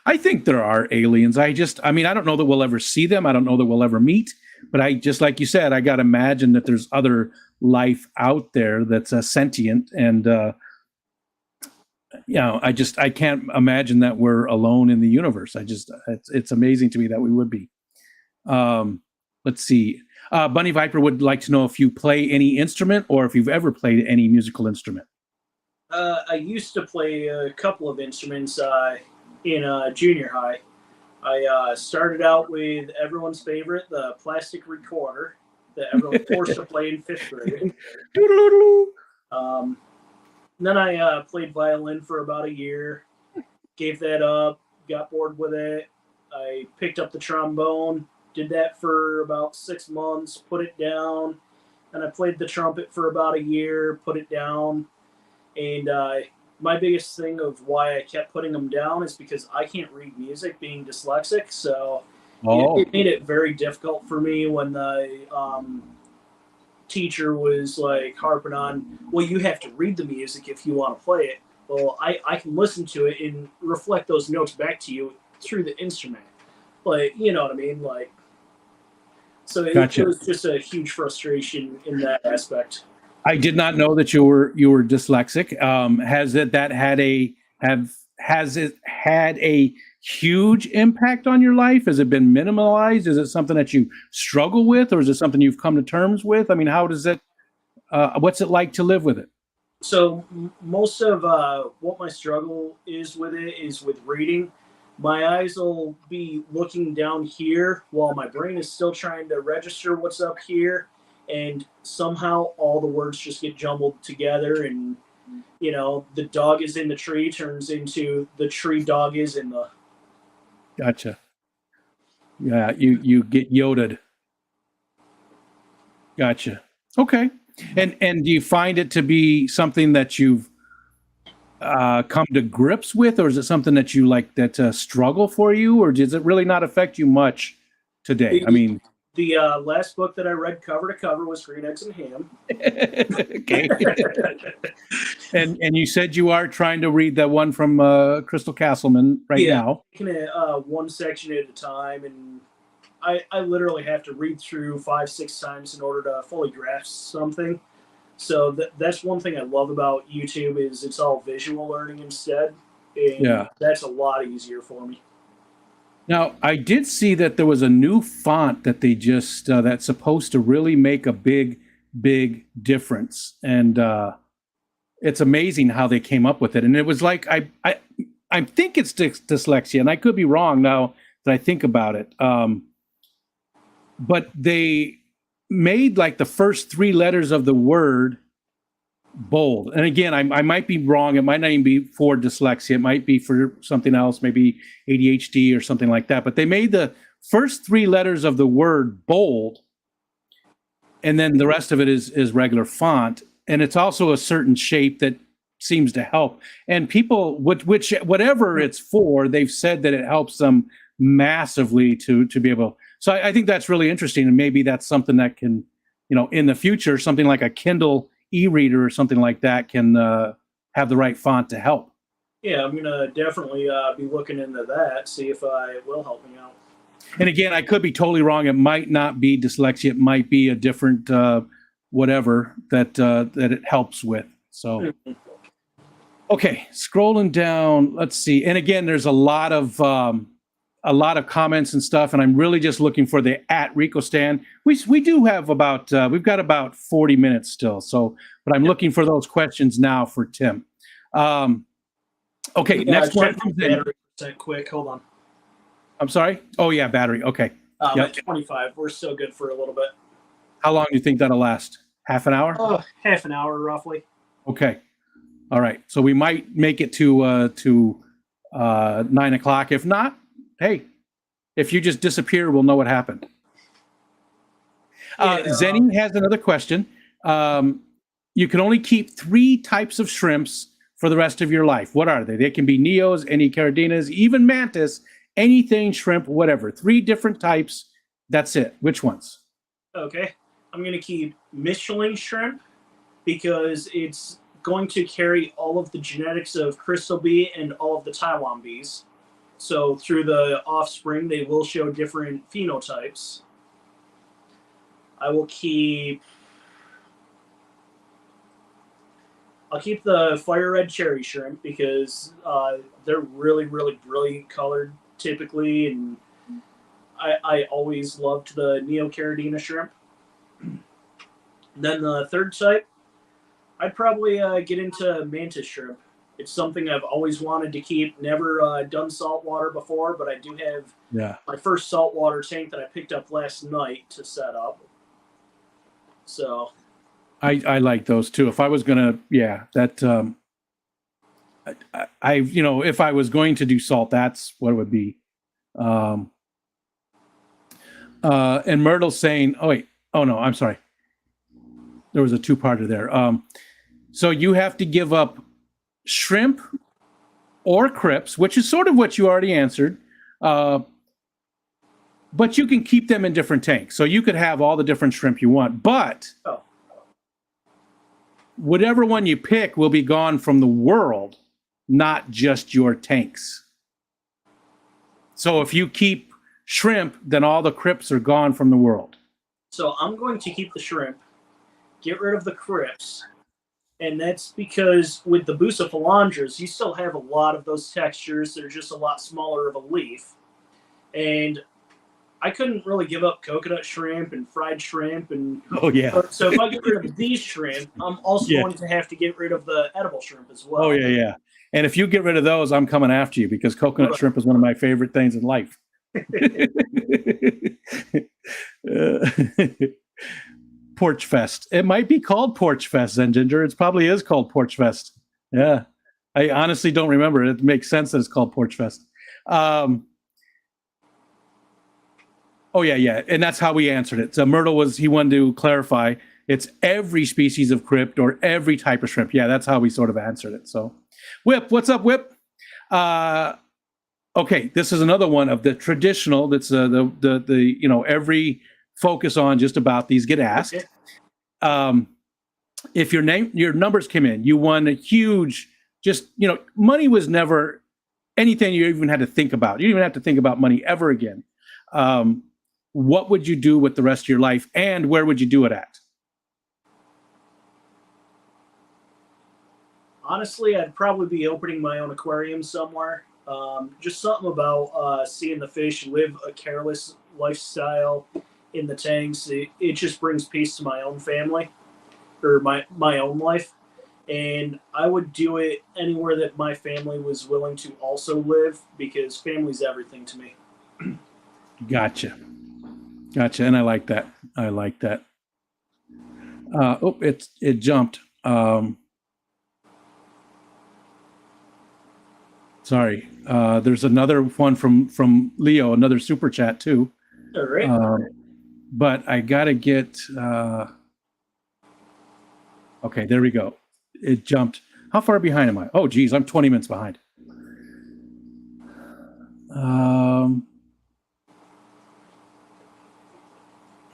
I think there are aliens. I don't know that we'll ever see them. I don't know that we'll ever meet. but I just like you said, I got to imagine that there's other life out there that's sentient, and I can't imagine that we're alone in the universe. It's amazing to me that we would be. Let's see. Bunny Viper would like to know if you play any instrument or if you've ever played any musical instrument. I used to play a couple of instruments in junior high. I started out with everyone's favorite, the plastic recorder that everyone was forced to play in 5th grade. Then I played violin for about a year, gave that up, got bored with it. I picked up the trombone, did that for about 6 months, put it down. And I played the trumpet for about a year, put it down. And my biggest thing of why I kept putting them down is because I can't read music, being dyslexic. So it made it very difficult for me when the teacher was like harping on, well, you have to read the music if you want to play it. Well, I can listen to it and reflect those notes back to you through the instrument. Like, you know what I mean? Like, so it was just a huge frustration in that aspect. I did not know that you were dyslexic. Has it had a huge impact on your life? Has it been minimalized? Is it something that you struggle with, or is it something you've come to terms with? I mean, how does it? What's it like to live with it? So most of what my struggle is with it is with reading. My eyes will be looking down here while my brain is still trying to register what's up here. And somehow all the words just get jumbled together, and the dog is in the tree turns into the tree dog is in the. Gotcha. Yeah, you get yoded. Gotcha. Okay. And do you find it to be something that you've come to grips with, or is it something that you like that struggle for you, or does it really not affect you much today? I mean. The last book that I read cover to cover was Green Eggs and Ham. Okay. and you said you are trying to read that one from Crystal Castleman now. Taking it one section at a time, and I literally have to read through 5-6 times in order to fully grasp something. So that's one thing I love about YouTube is it's all visual learning instead. And that's a lot easier for me. Now, I did see that there was a new font that they just that's supposed to really make a big difference, and it's amazing how they came up with it. And it was like I think it's dyslexia, and I could be wrong now that I think about it. But they made like the first 3 letters of the word bold. And again, I might be wrong. It might not even be for dyslexia. It might be for something else, maybe ADHD or something like that. But they made the first 3 letters of the word bold, and then the rest of it is regular font. And it's also a certain shape that seems to help. And people, whatever it's for, they've said that it helps them massively to be able. So I think that's really interesting, and maybe that's something that can, in the future, something like a Kindle e-reader or something like that can have the right font to help. Yeah, I'm gonna definitely be looking into that, see if it will help me out. And again, I could be totally wrong. It might not be dyslexia. It might be a different whatever that it helps with. So, okay, scrolling down. Let's see. And again, there's a lot of comments and stuff, and I'm really just looking for the @RicoStan. We do have we've got about 40 minutes still. So, but I'm looking for those questions now for Tim. Okay, next one comes in. Battery percent quick. Hold on. I'm sorry. Oh yeah, battery. Okay. At 25. We're still good for a little bit. How long do you think that'll last? Half an hour? Half an hour, roughly. Okay. All right. So we might make it to 9 o'clock. If not, hey, if you just disappear, we'll know what happened. Zenny has another question. You can only keep 3 types of shrimps for the rest of your life. What are they? They can be neos, any cardinas, even mantis, anything shrimp, whatever. 3 different types. That's it. Which ones? Okay. I'm going to keep Michelin shrimp because it's going to carry all of the genetics of crystal bee and all of the Taiwan bees. So through the offspring, they will show different phenotypes. I will keep. I'll keep the fire red cherry shrimp because they're really, really brilliant colored typically, and I always loved the neocaridina shrimp. Then the third type, I'd probably get into mantis shrimp. It's something I've always wanted to keep. Never done saltwater before, but I do have my first saltwater tank that I picked up last night to set up. So I like those too. If I was gonna, I if I was going to do salt, that's what it would be. And Myrtle's saying, oh no, I'm sorry. There was a two-parter there. So you have to give up shrimp or crypts, which is sort of what you already answered. But you can keep them in different tanks. So you could have all the different shrimp you want, but whatever one you pick will be gone from the world, not just your tanks. So if you keep shrimp, then all the crypts are gone from the world. So I'm going to keep the shrimp, get rid of the crypts, and that's because with the bucephalandras, you still have a lot of those textures. They're just a lot smaller of a leaf. And I couldn't really give up coconut shrimp and fried shrimp. And so if I get rid of these shrimp, I'm also going to have to get rid of the edible shrimp as well. Oh, yeah. And if you get rid of those, I'm coming after you because coconut shrimp is one of my favorite things in life. Porch Fest. It might be called Porch Fest, then, Ginger. It probably is called Porch Fest. Yeah. I honestly don't remember. It makes sense that it's called Porch Fest. And that's how we answered it. So Myrtle he wanted to clarify it's every species of crypt or every type of shrimp. Yeah, that's how we sort of answered it. So Whip, what's up, Whip? Okay, this is another one of the traditional. That's the every focus on just about these get asked. If your numbers came in, you won a huge. Money was never anything you even had to think about. You didn't even have to think about money ever again. What would you do with the rest of your life, and where would you do it at? Honestly, I'd probably be opening my own aquarium somewhere. Just something about seeing the fish live a careless lifestyle in the tanks. It just brings peace to my own family or my own life. And I would do it anywhere that my family was willing to also live because family's everything to me. Gotcha. And I like that. It jumped. Sorry. There's another one from Leo, another super chat too. All right. But I gotta get. Okay, there we go. It jumped. How far behind am I? Oh, geez, I'm 20 minutes behind.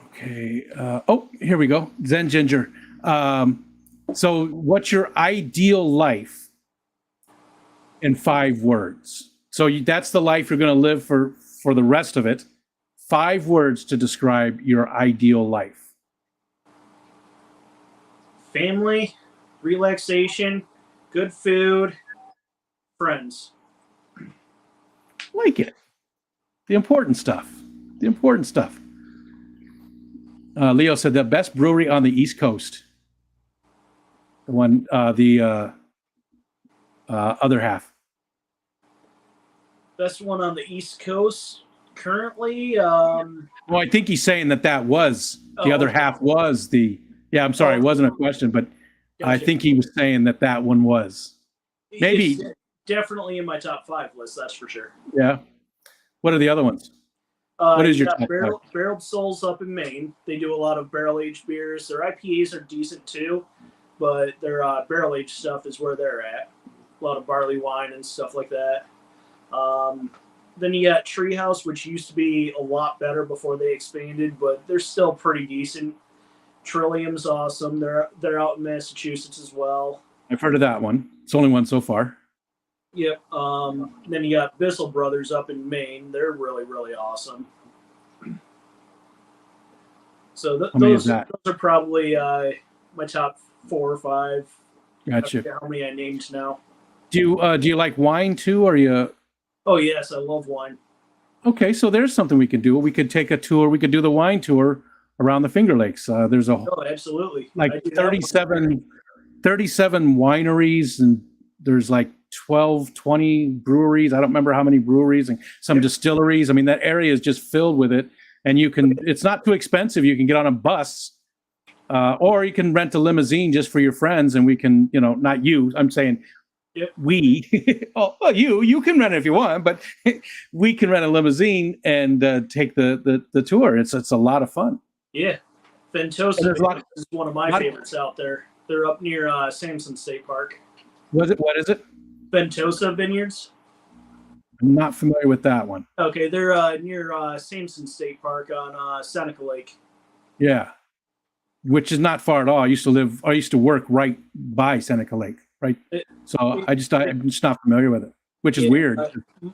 Okay. Here we go. Zen Ginger. So, what's your ideal life? In 5 words. So that's the life you're going to live for the rest of it. 5 words to describe your ideal life. Family, relaxation, good food, friends. Like it. The important stuff. Leo said the best brewery on the East Coast. The one, other half. Best one on the East Coast currently. Well, I think he's saying that was the other half was the. Yeah, I'm sorry, it wasn't a question, but gotcha. I think he was saying that one was. Maybe it's definitely in my top 5 list. That's for sure. Yeah. What are the other ones? What is your top Barreled Souls up in Maine? They do a lot of barrel aged beers. Their IPAs are decent too, but their barrel aged stuff is where they're at. A lot of barley wine and stuff like that. Then you got Treehouse, which used to be a lot better before they expanded, but they're still pretty decent. Trillium's awesome. They're out in Massachusetts as well. I've heard of that one. It's the only one so far. Yep. Then you got Bissell Brothers up in Maine. They're really, really awesome. So How many is those that? are probably my top 4 or 5. Gotcha. How many I named now? Do you like wine too? Or you Oh yes, I love wine. okay? So there's something we could do. We could take a tour. We could do the wine tour around the Finger Lakes. There's a Oh, absolutely. like I do have 37 wineries, and there's like 12, 20 breweries. I don't remember how many breweries and some distilleries. I mean, that area is just filled with it. And it's not too expensive. You can get on a bus, or you can rent a limousine just for your friends. And we can, not you, I'm saying we, oh, you can rent it if you want, but we can rent a limousine and take the tour. It's a lot of fun. Yeah. Ventosa is one of my favorites out there. They're up near Samson State Park. What is it? Ventosa Vineyards. I'm not familiar with that one. Okay, they're near Samson State Park on Seneca Lake. Yeah, which is not far at all. I used to work right by Seneca Lake, right? I'm just not familiar with it, which is weird.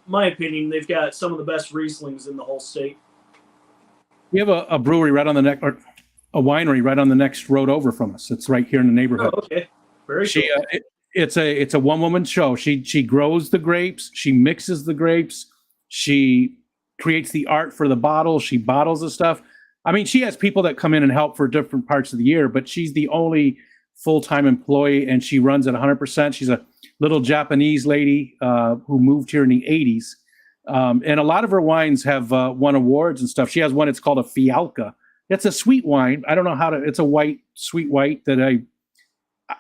My opinion, they've got some of the best Rieslings in the whole state. We have a brewery right on the next, or a winery right on the next road over from us. It's right here in the neighborhood. Oh, okay, very cool. It's a one-woman show. She grows the grapes, she mixes the grapes, she creates the art for the bottle, she bottles the stuff. I mean, she has people that come in and help for different parts of the year, but she's the only full-time employee, and she runs at 100%. She's a little Japanese lady who moved here in the 80s. And a lot of her wines have won awards and stuff. She has one, it's called a Fialka. It's a sweet wine. I don't know it's a sweet white that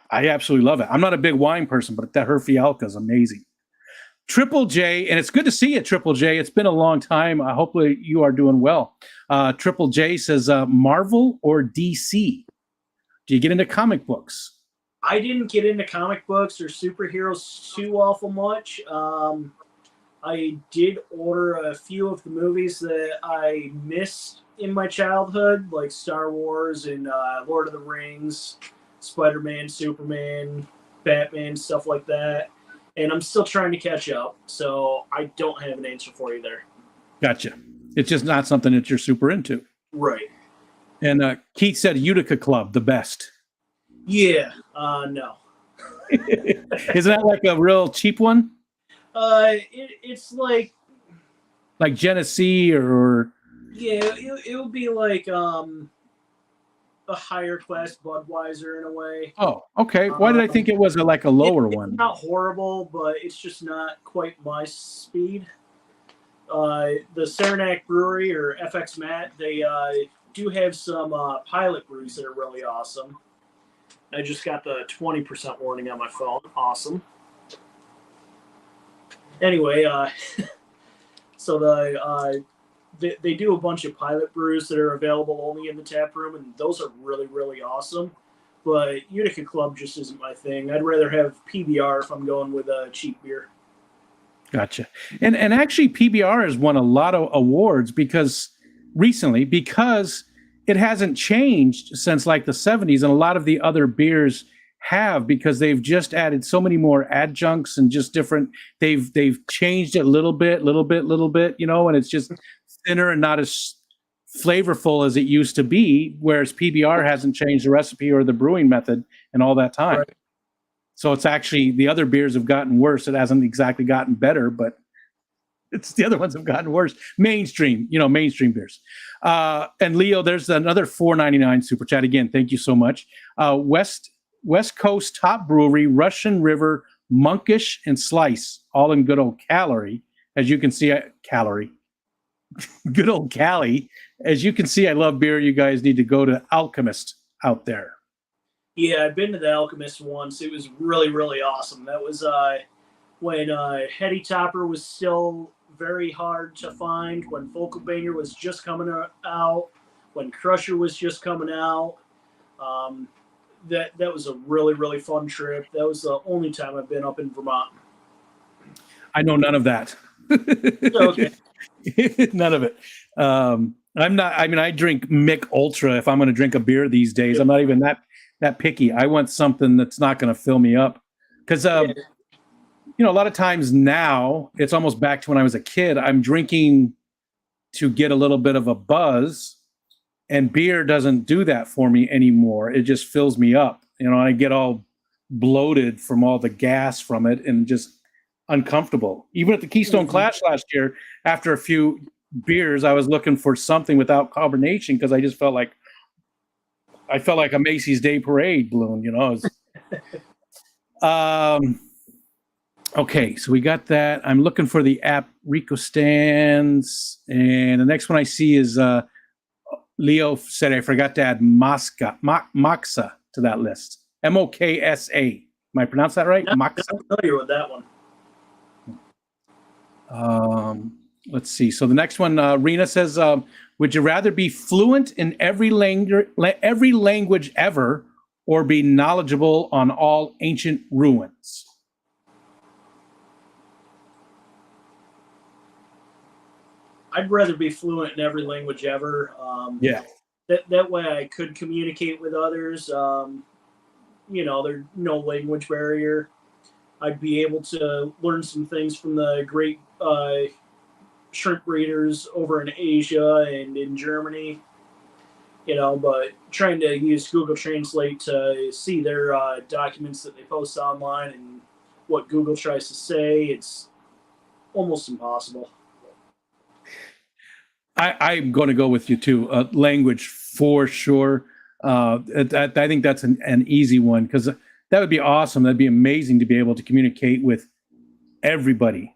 I absolutely love it. I'm not a big wine person, but her Fialka is amazing. Triple J, and it's good to see you, Triple J. It's been a long time. Hopefully you are doing well. Triple J says, Marvel or DC? Do you get into comic books? I didn't get into comic books or superheroes too awful much. I did order a few of the movies that I missed in my childhood, like Star Wars and Lord of the Rings, Spider-Man, Superman, Batman, stuff like that. And I'm still trying to catch up, so I don't have an answer for you there. Gotcha. It's just not something that you're super into. Right. And Keith said Utica Club, the best. Yeah, no. Isn't that like a real cheap one? It's like Genesee or yeah, it would be like a higher class Budweiser in a way. Oh, okay. Why did I think it was like a lower one? It's not horrible, but it's just not quite my speed. The Saranac Brewery or FX Matt, they do have some pilot brews that are really awesome. I just got the 20% warning on my phone. Awesome. Anyway, so they do a bunch of pilot brews that are available only in the tap room, and those are really, really awesome. But Utica Club just isn't my thing. I'd rather have PBR if I'm going with a cheap beer. Gotcha. And actually PBR has won a lot of awards because it hasn't changed since like the 70s, and a lot of the other beers have, because they've just added so many more adjuncts and just different, they've changed it little bit, and it's just thinner and not as flavorful as it used to be, whereas PBR hasn't changed the recipe or the brewing method in all that time. Right. So it's actually, the other beers have gotten worse. It hasn't exactly gotten better, but it's the other ones have gotten worse. Mainstream beers. And Leo, there's another $4.99 super chat. Again, thank you so much. West Coast top brewery, Russian River, Monkish, and Slice, all in good old Cali. As you can see, good old Cali. As you can see, I love beer. You guys need to go to Alchemist out there. Yeah, I've been to the Alchemist once. It was really, really awesome. That was when Heady Topper was still very hard to find, when Vogelbanger was just coming out, when Crusher was just coming out. That was a really, really fun trip. That was the only time I've been up in Vermont. I know none of that. Okay. None of it. I drink Mick Ultra if I'm going to drink a beer these days. I'm not even that picky. I want something that's not going to fill me up. Because, a lot of times now, it's almost back to when I was a kid. I'm drinking to get a little bit of a buzz. And beer doesn't do that for me anymore. It just fills me up. I get all bloated from all the gas from it and just uncomfortable. Even at the Keystone Clash last year, after a few beers, I was looking for something without carbonation because I just felt like a Macy's Day Parade balloon, Okay, so we got that. I'm looking for the app Rico stands, and the next one I see is Leo said I forgot to add Moxa to that list. Moksa. Am I pronounced that right? No, Moxa. I'm familiar with that one. Let's see. So the next one, Rena says, would you rather be fluent in every language ever, or be knowledgeable on all ancient ruins? I'd rather be fluent in every language ever. That way I could communicate with others. There's no language barrier. I'd be able to learn some things from the great shrimp breeders over in Asia and in Germany. But trying to use Google Translate to see their documents that they post online and what Google tries to say, it's almost impossible. I'm going to go with you too. Language for sure. I think that's an easy one because that would be awesome. That'd be amazing to be able to communicate with everybody.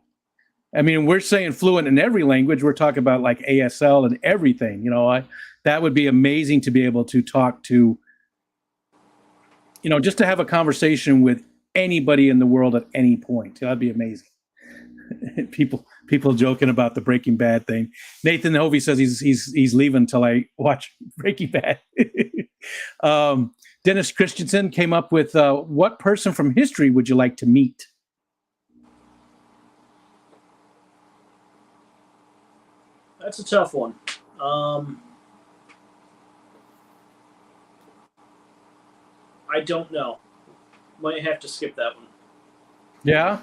I mean, we're saying fluent in every language. We're talking about like ASL and everything. That would be amazing to be able to talk to, just to have a conversation with anybody in the world at any point. That'd be amazing. People joking about the Breaking Bad thing. Nathan Hovey says he's leaving until I watch Breaking Bad. Dennis Christensen came up with what person from history would you like to meet? That's a tough one. I don't know. Might have to skip that one. Yeah?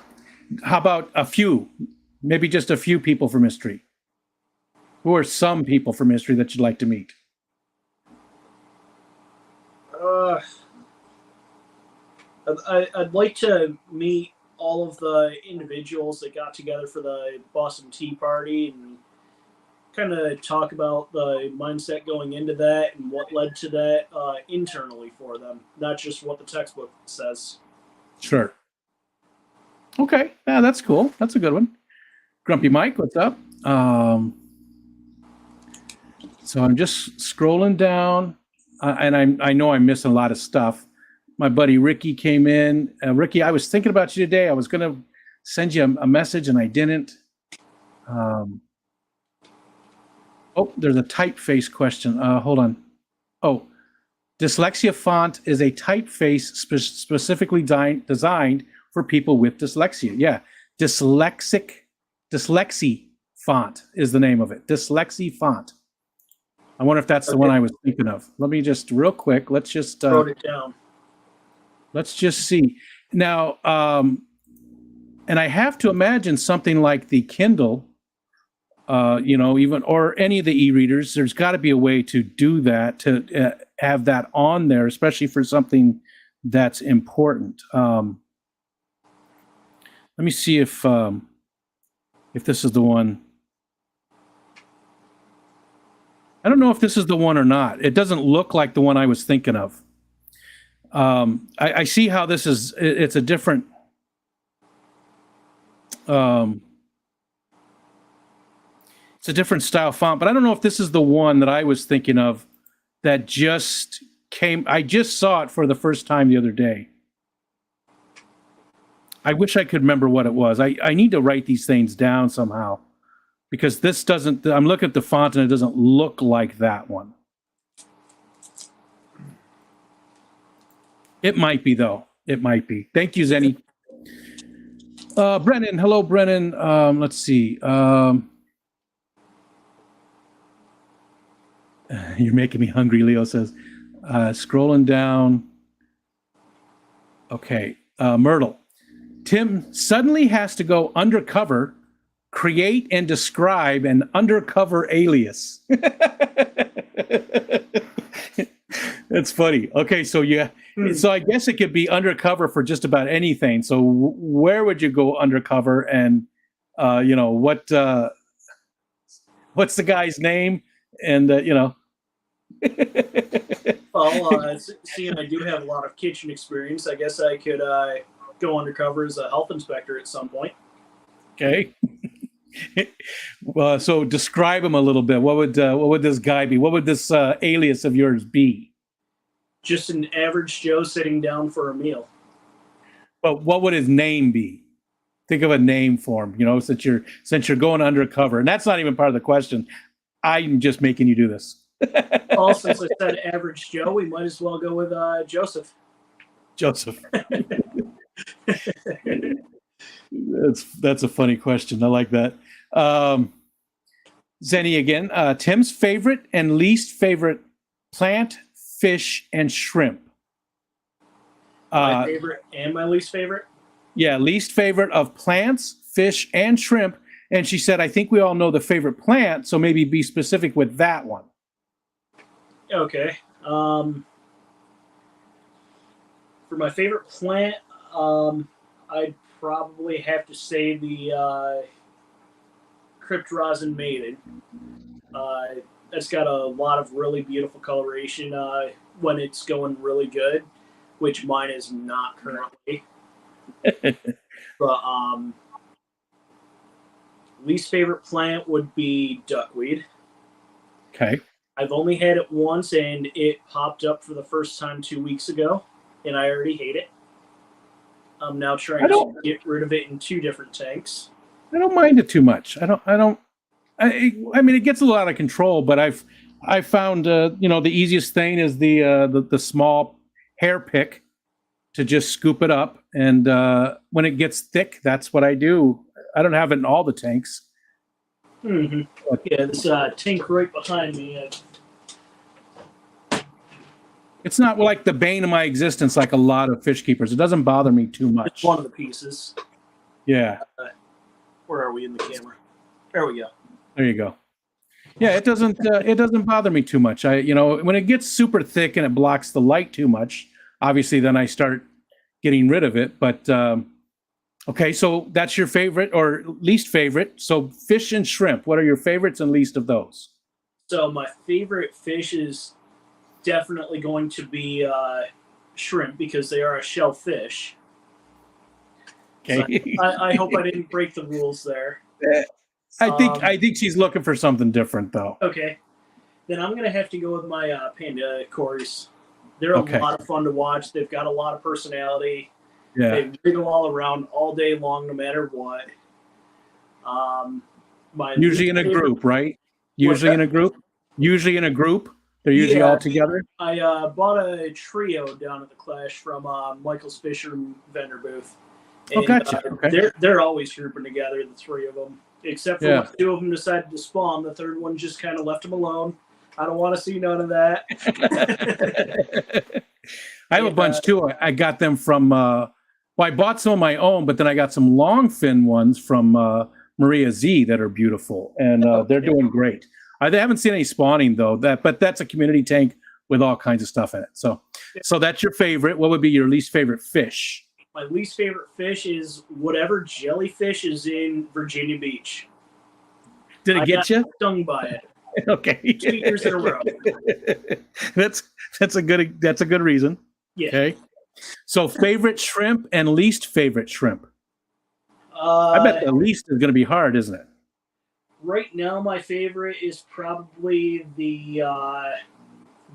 How about a few? Maybe just a few people from history. Who are some people from history that you'd like to meet? I'd like to meet all of the individuals that got together for the Boston Tea Party and kind of talk about the mindset going into that and what led to that internally for them, not just what the textbook says. Sure. Okay. Yeah, that's cool. That's a good one. Grumpy Mike, what's up? So I'm just scrolling down, and I know I'm missing a lot of stuff. My buddy Ricky came in. Ricky, I was thinking about you today. I was going to send you a message, and I didn't. There's a typeface question. Hold on. Oh, dyslexia font is a typeface specifically designed for people with dyslexia. Yeah, dyslexie font is the name of it. Dyslexie font. I wonder if that's the one I was thinking of. Let me just real quick. Let's just wrote it down. Let's just see now. And I have to imagine something like the Kindle, even or any of the e-readers. There's got to be a way to do that, to have that on there, especially for something that's important. Let me see if this is the one. I don't know if this is the one or not. It doesn't look like the one I was thinking of. I see how this is. It's a different. It's a different style font, but I don't know if this is the one that I was thinking of that just came. I just saw it for the first time the other day. I wish I could remember what it was. I need to write these things down somehow because this doesn't, I'm looking at the font and it doesn't look like that one. It might be though. It might be. Thank you, Zenny. Brennan, hello, Brennan. Let's see. You're making me hungry, Leo says. Scrolling down. Okay. Myrtle. Tim suddenly has to go undercover, create and describe an undercover alias. It's funny. Okay, so yeah, so I guess it could be undercover for just about anything. So where would you go undercover, and what's the guy's name, and Well, seeing I do have a lot of kitchen experience, I guess I could go undercover as a health inspector at some point. Okay. So describe him a little bit. What would this guy be? What would this alias of yours be? Just an average Joe sitting down for a meal. But what would his name be? Think of a name for him. Since you're going undercover, and that's not even part of the question. I'm just making you do this. Well, since I said average Joe, we might as well go with Joseph. Joseph. That's a funny question. I like that. Zenny again. Tim's favorite and least favorite plant, fish, and shrimp. My favorite and my least favorite? Yeah, least favorite of plants, fish, and shrimp. And she said, I think we all know the favorite plant, so maybe be specific with that one. Okay. For my favorite plant, I'd probably have to say the Cryptkeeper Maiden. That's got a lot of really beautiful coloration when it's going really good, which mine is not currently. But least favorite plant would be duckweed. Okay. I've only had it once, and it popped up for the first time 2 weeks ago, and I already hate it. I'm now trying to get rid of it in 2 different tanks. I don't mind it too much. I mean, it gets a little out of control, but I've found the easiest thing is the small hair pick to just scoop it up, and when it gets thick, that's what I do. I don't have it in all the tanks. Mm-hmm. Yeah, this tank right behind me. It's not like the bane of my existence like a lot of fish keepers. It doesn't bother me too much. It's one of the pieces. Yeah. Where are we in the camera? There we go. There you go. Yeah, it doesn't bother me too much. When it gets super thick and it blocks the light too much, obviously then I start getting rid of it. But okay, so that's your favorite or least favorite. So fish and shrimp, what are your favorites and least of those? So my favorite fish is definitely going to be shrimp because they are a shellfish. Okay. So I hope I didn't break the rules there. I think she's looking for something different though. Okay. Then I'm gonna have to go with my panda cories. They're a lot of fun to watch. They've got a lot of personality. Yeah. They wiggle all around all day long, no matter what. Usually in a group, right? Usually in a group. They're usually all together. I bought a trio down at the Clash from Michael's Fisher vendor booth. And, gotcha. Okay. They're always grouping together, the 3 of them. Except for when 2 of them decided to spawn, the 3rd one just kind of left them alone. I don't want to see none of that. I have a bunch too. I got them from. I bought some of my own, but then I got some long fin ones from Maria Z that are beautiful, and they're doing great. They haven't seen any spawning though. But that's a community tank with all kinds of stuff in it. So that's your favorite. What would be your least favorite fish? My least favorite fish is whatever jellyfish is in Virginia Beach. Did it get you? Stung by it. Okay. 2 years in a row. That's a good reason. Yeah. Okay. So favorite shrimp and least favorite shrimp. I bet the least is going to be hard, isn't it? Right now, my favorite is probably the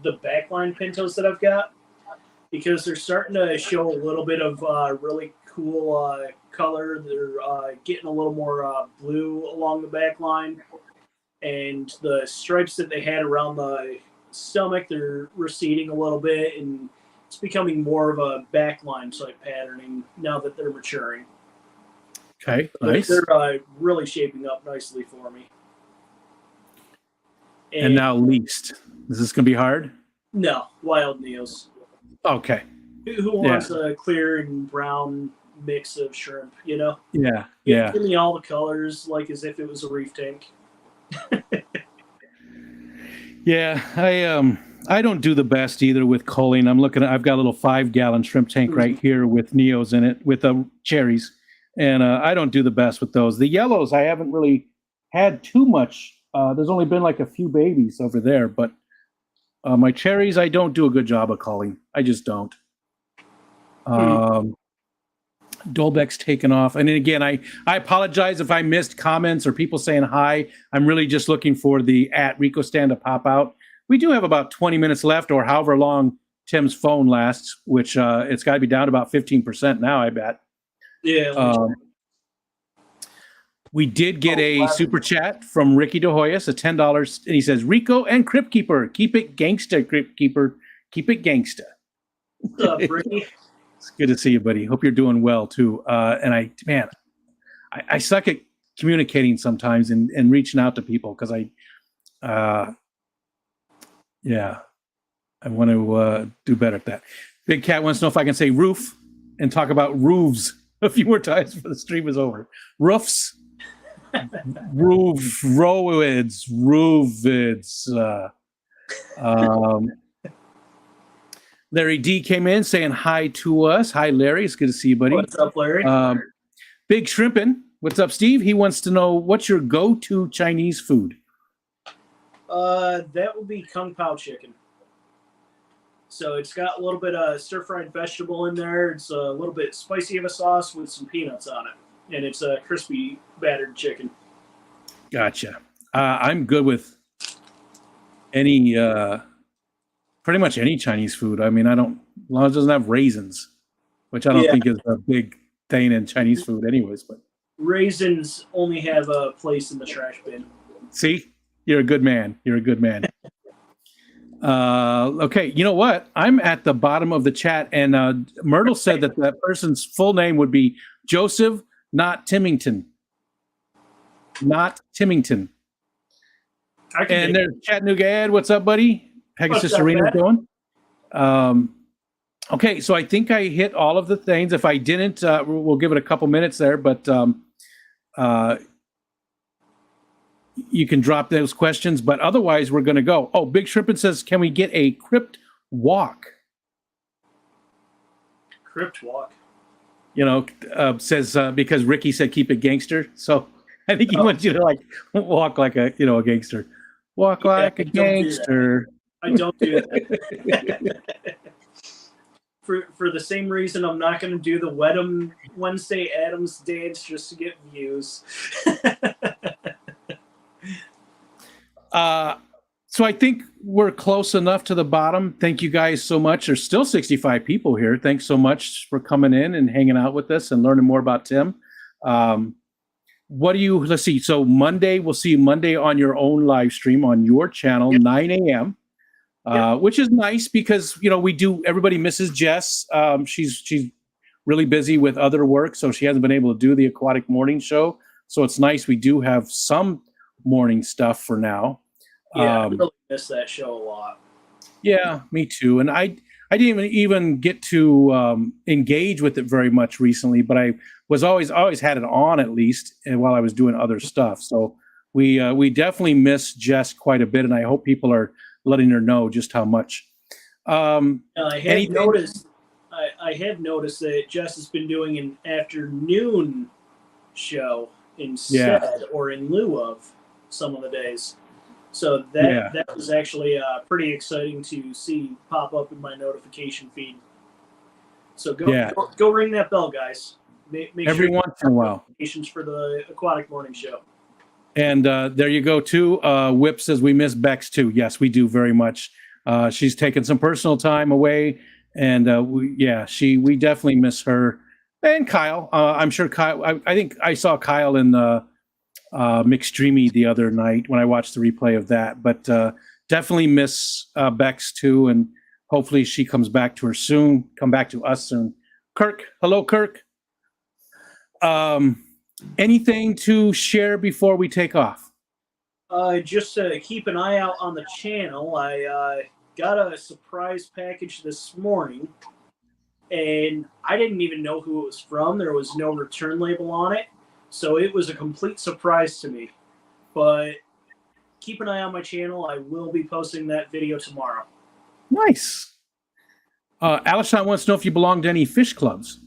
backline pintos that I've got, because they're starting to show a little bit of really cool color. They're getting a little more blue along the back line. And the stripes that they had around the stomach, they're receding a little bit, and it's becoming more of a backline type patterning now that they're maturing. Okay, nice. They're really shaping up nicely for me. And now least. Is this going to be hard? No, wild Neos. Okay. Who wants a clear and brown mix of shrimp, Yeah. Give me all the colors like as if it was a reef tank. Yeah, I don't do the best either with culling. I've got a little 5-gallon shrimp tank right here with Neos in it with cherries. And I don't do the best with those. The yellows, I haven't really had too much. There's only been like a few babies over there, but my cherries, I don't do a good job of culling. I just don't. Dolbeck's taken off. And then again, I apologize if I missed comments or people saying hi. I'm really just looking for the @RicoStan to pop out. We do have about 20 minutes left, or however long Tim's phone lasts, which it's got to be down to about 15% now, I bet. Yeah. We did get a super chat from Ricky DeHoyas, a $10, and he says, Rico and CryptKeeper, keep it gangsta, CryptKeeper, keep it gangsta. What's up, Ricky? It's good to see you, buddy. Hope you're doing well, too. And I suck at communicating sometimes and reaching out to people because I want to do better at that. Big Cat wants to know if I can say roof and talk about roofs a few more times before the stream is over. Roofs, rowids, Larry D came in saying hi to us. Hi, Larry. It's good to see you, buddy. What's up, Larry? Big Shrimpin'. What's up, Steve? He wants to know, what's your go-to Chinese food? That would be Kung Pao chicken. So it's got a little bit of stir-fried vegetable in there. It's a little bit spicy of a sauce with some peanuts on it. And it's a crispy battered chicken. Gotcha. I'm good with any, pretty much any Chinese food. I mean, as long as it doesn't have raisins, which I don't think is a big thing in Chinese food anyways. But raisins only have a place in the trash bin. See? You're a good man. You're a good man. Okay, you know what? I'm at the bottom of the chat, and Myrtle said that person's full name would be Joseph, not Timington. Not Timington. And there's Chattanooga Ed. What's up, buddy? Pegasus Arena going. Okay, so I think I hit all of the things. If I didn't, we'll give it a couple minutes there, but you can drop those questions, but otherwise we're going to go. Oh, Big Shrimpin says, can we get a crypt walk? Crypt walk? You know, says, because Ricky said keep it gangster. So I think he wants you to like walk like a gangster. Walk like a gangster. I don't do that. For the same reason I'm not going to do the Wednesday Addams dance just to get views. So I think we're close enough to the bottom. Thank you guys so much. There's still 65 people here. Thanks so much for coming in and hanging out with us and learning more about Tim. Let's see. So Monday, we'll see you Monday on your own live stream on your channel, 9 a.m. Which is nice because, everybody misses Jess. She's really busy with other work, so she hasn't been able to do the Aquatic Morning Show. So it's nice we do have some morning stuff for now. Yeah, I really miss that show a lot. Yeah, me too. And I didn't even get to engage with it very much recently, but I was always had it on at least while I was doing other stuff. So we definitely miss Jess quite a bit, and I hope people are letting her know just how much. I have noticed that Jess has been doing an afternoon show instead or in lieu of some of the days. So that was actually pretty exciting to see pop up in my notification feed. So go ring that bell, guys. Make every sure once in a while. Notifications for the Aquatic Morning Show. And there you go too. Whip says we miss Bex too. Yes, we do very much. She's taken some personal time away, and we definitely miss her. And Kyle, I'm sure Kyle. I think I saw Kyle in the McStreamy the other night when I watched the replay of that. But definitely miss Bex too, and hopefully she comes back to us soon. Kirk, hello, Kirk. Anything to share before we take off? Just to keep an eye out on the channel. I got a surprise package this morning, and I didn't even know who it was from. There was no return label on it, so it was a complete surprise to me. But keep an eye on my channel. I will be posting that video tomorrow. Nice. Alishon wants to know if you belong to any fish clubs.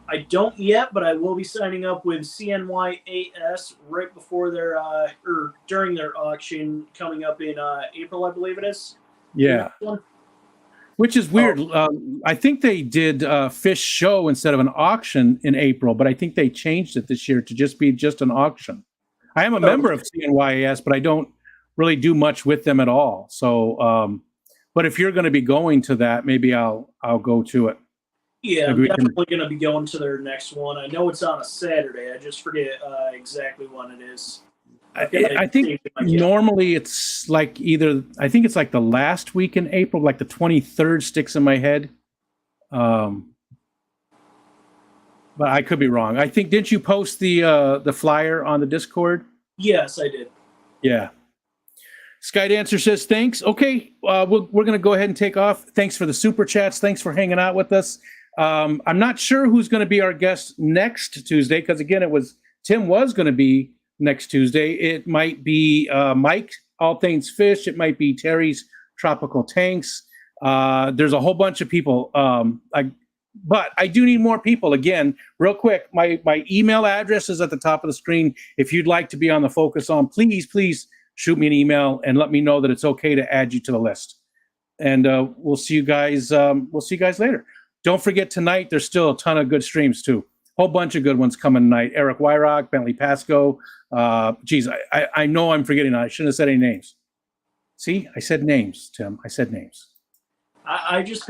I don't yet, but I will be signing up with CNYAS right before their or during their auction coming up in April, I believe it is. Yeah. Which is weird. I think they did a fish show instead of an auction in April, but I think they changed it this year to just be an auction. I am a member of CNYAS, but I don't really do much with them at all. So, but if you're going to be going to that, maybe I'll go to it. Yeah, I'm definitely going to be going to their next one. I know it's on a Saturday. I just forget exactly when it is. I think normally it's like I think it's like the last week in April, like the 23rd sticks in my head. But I could be wrong. I think, didn't you post the flyer on the Discord? Yes, I did. Yeah. Skydancer says, thanks. Okay, we're going to go ahead and take off. Thanks for the super chats. Thanks for hanging out with us. I'm not sure who's going to be our guest next Tuesday, because again, Tim was going to be next Tuesday. It might be Mike, All Things Fish. It might be Terry's Tropical Tanks. There's a whole bunch of people. But I do need more people. Again, real quick, my email address is at the top of the screen. If you'd like to be on the Focus On, please shoot me an email and let me know that it's okay to add you to the list. And we'll see you guys. We'll see you guys later. Don't forget tonight, there's still a ton of good streams too. Whole bunch of good ones coming tonight. Eric Wyrock, Bentley Pasco. Geez, I know I'm forgetting. I shouldn't have said any names. See, I said names, Tim. I said names. I just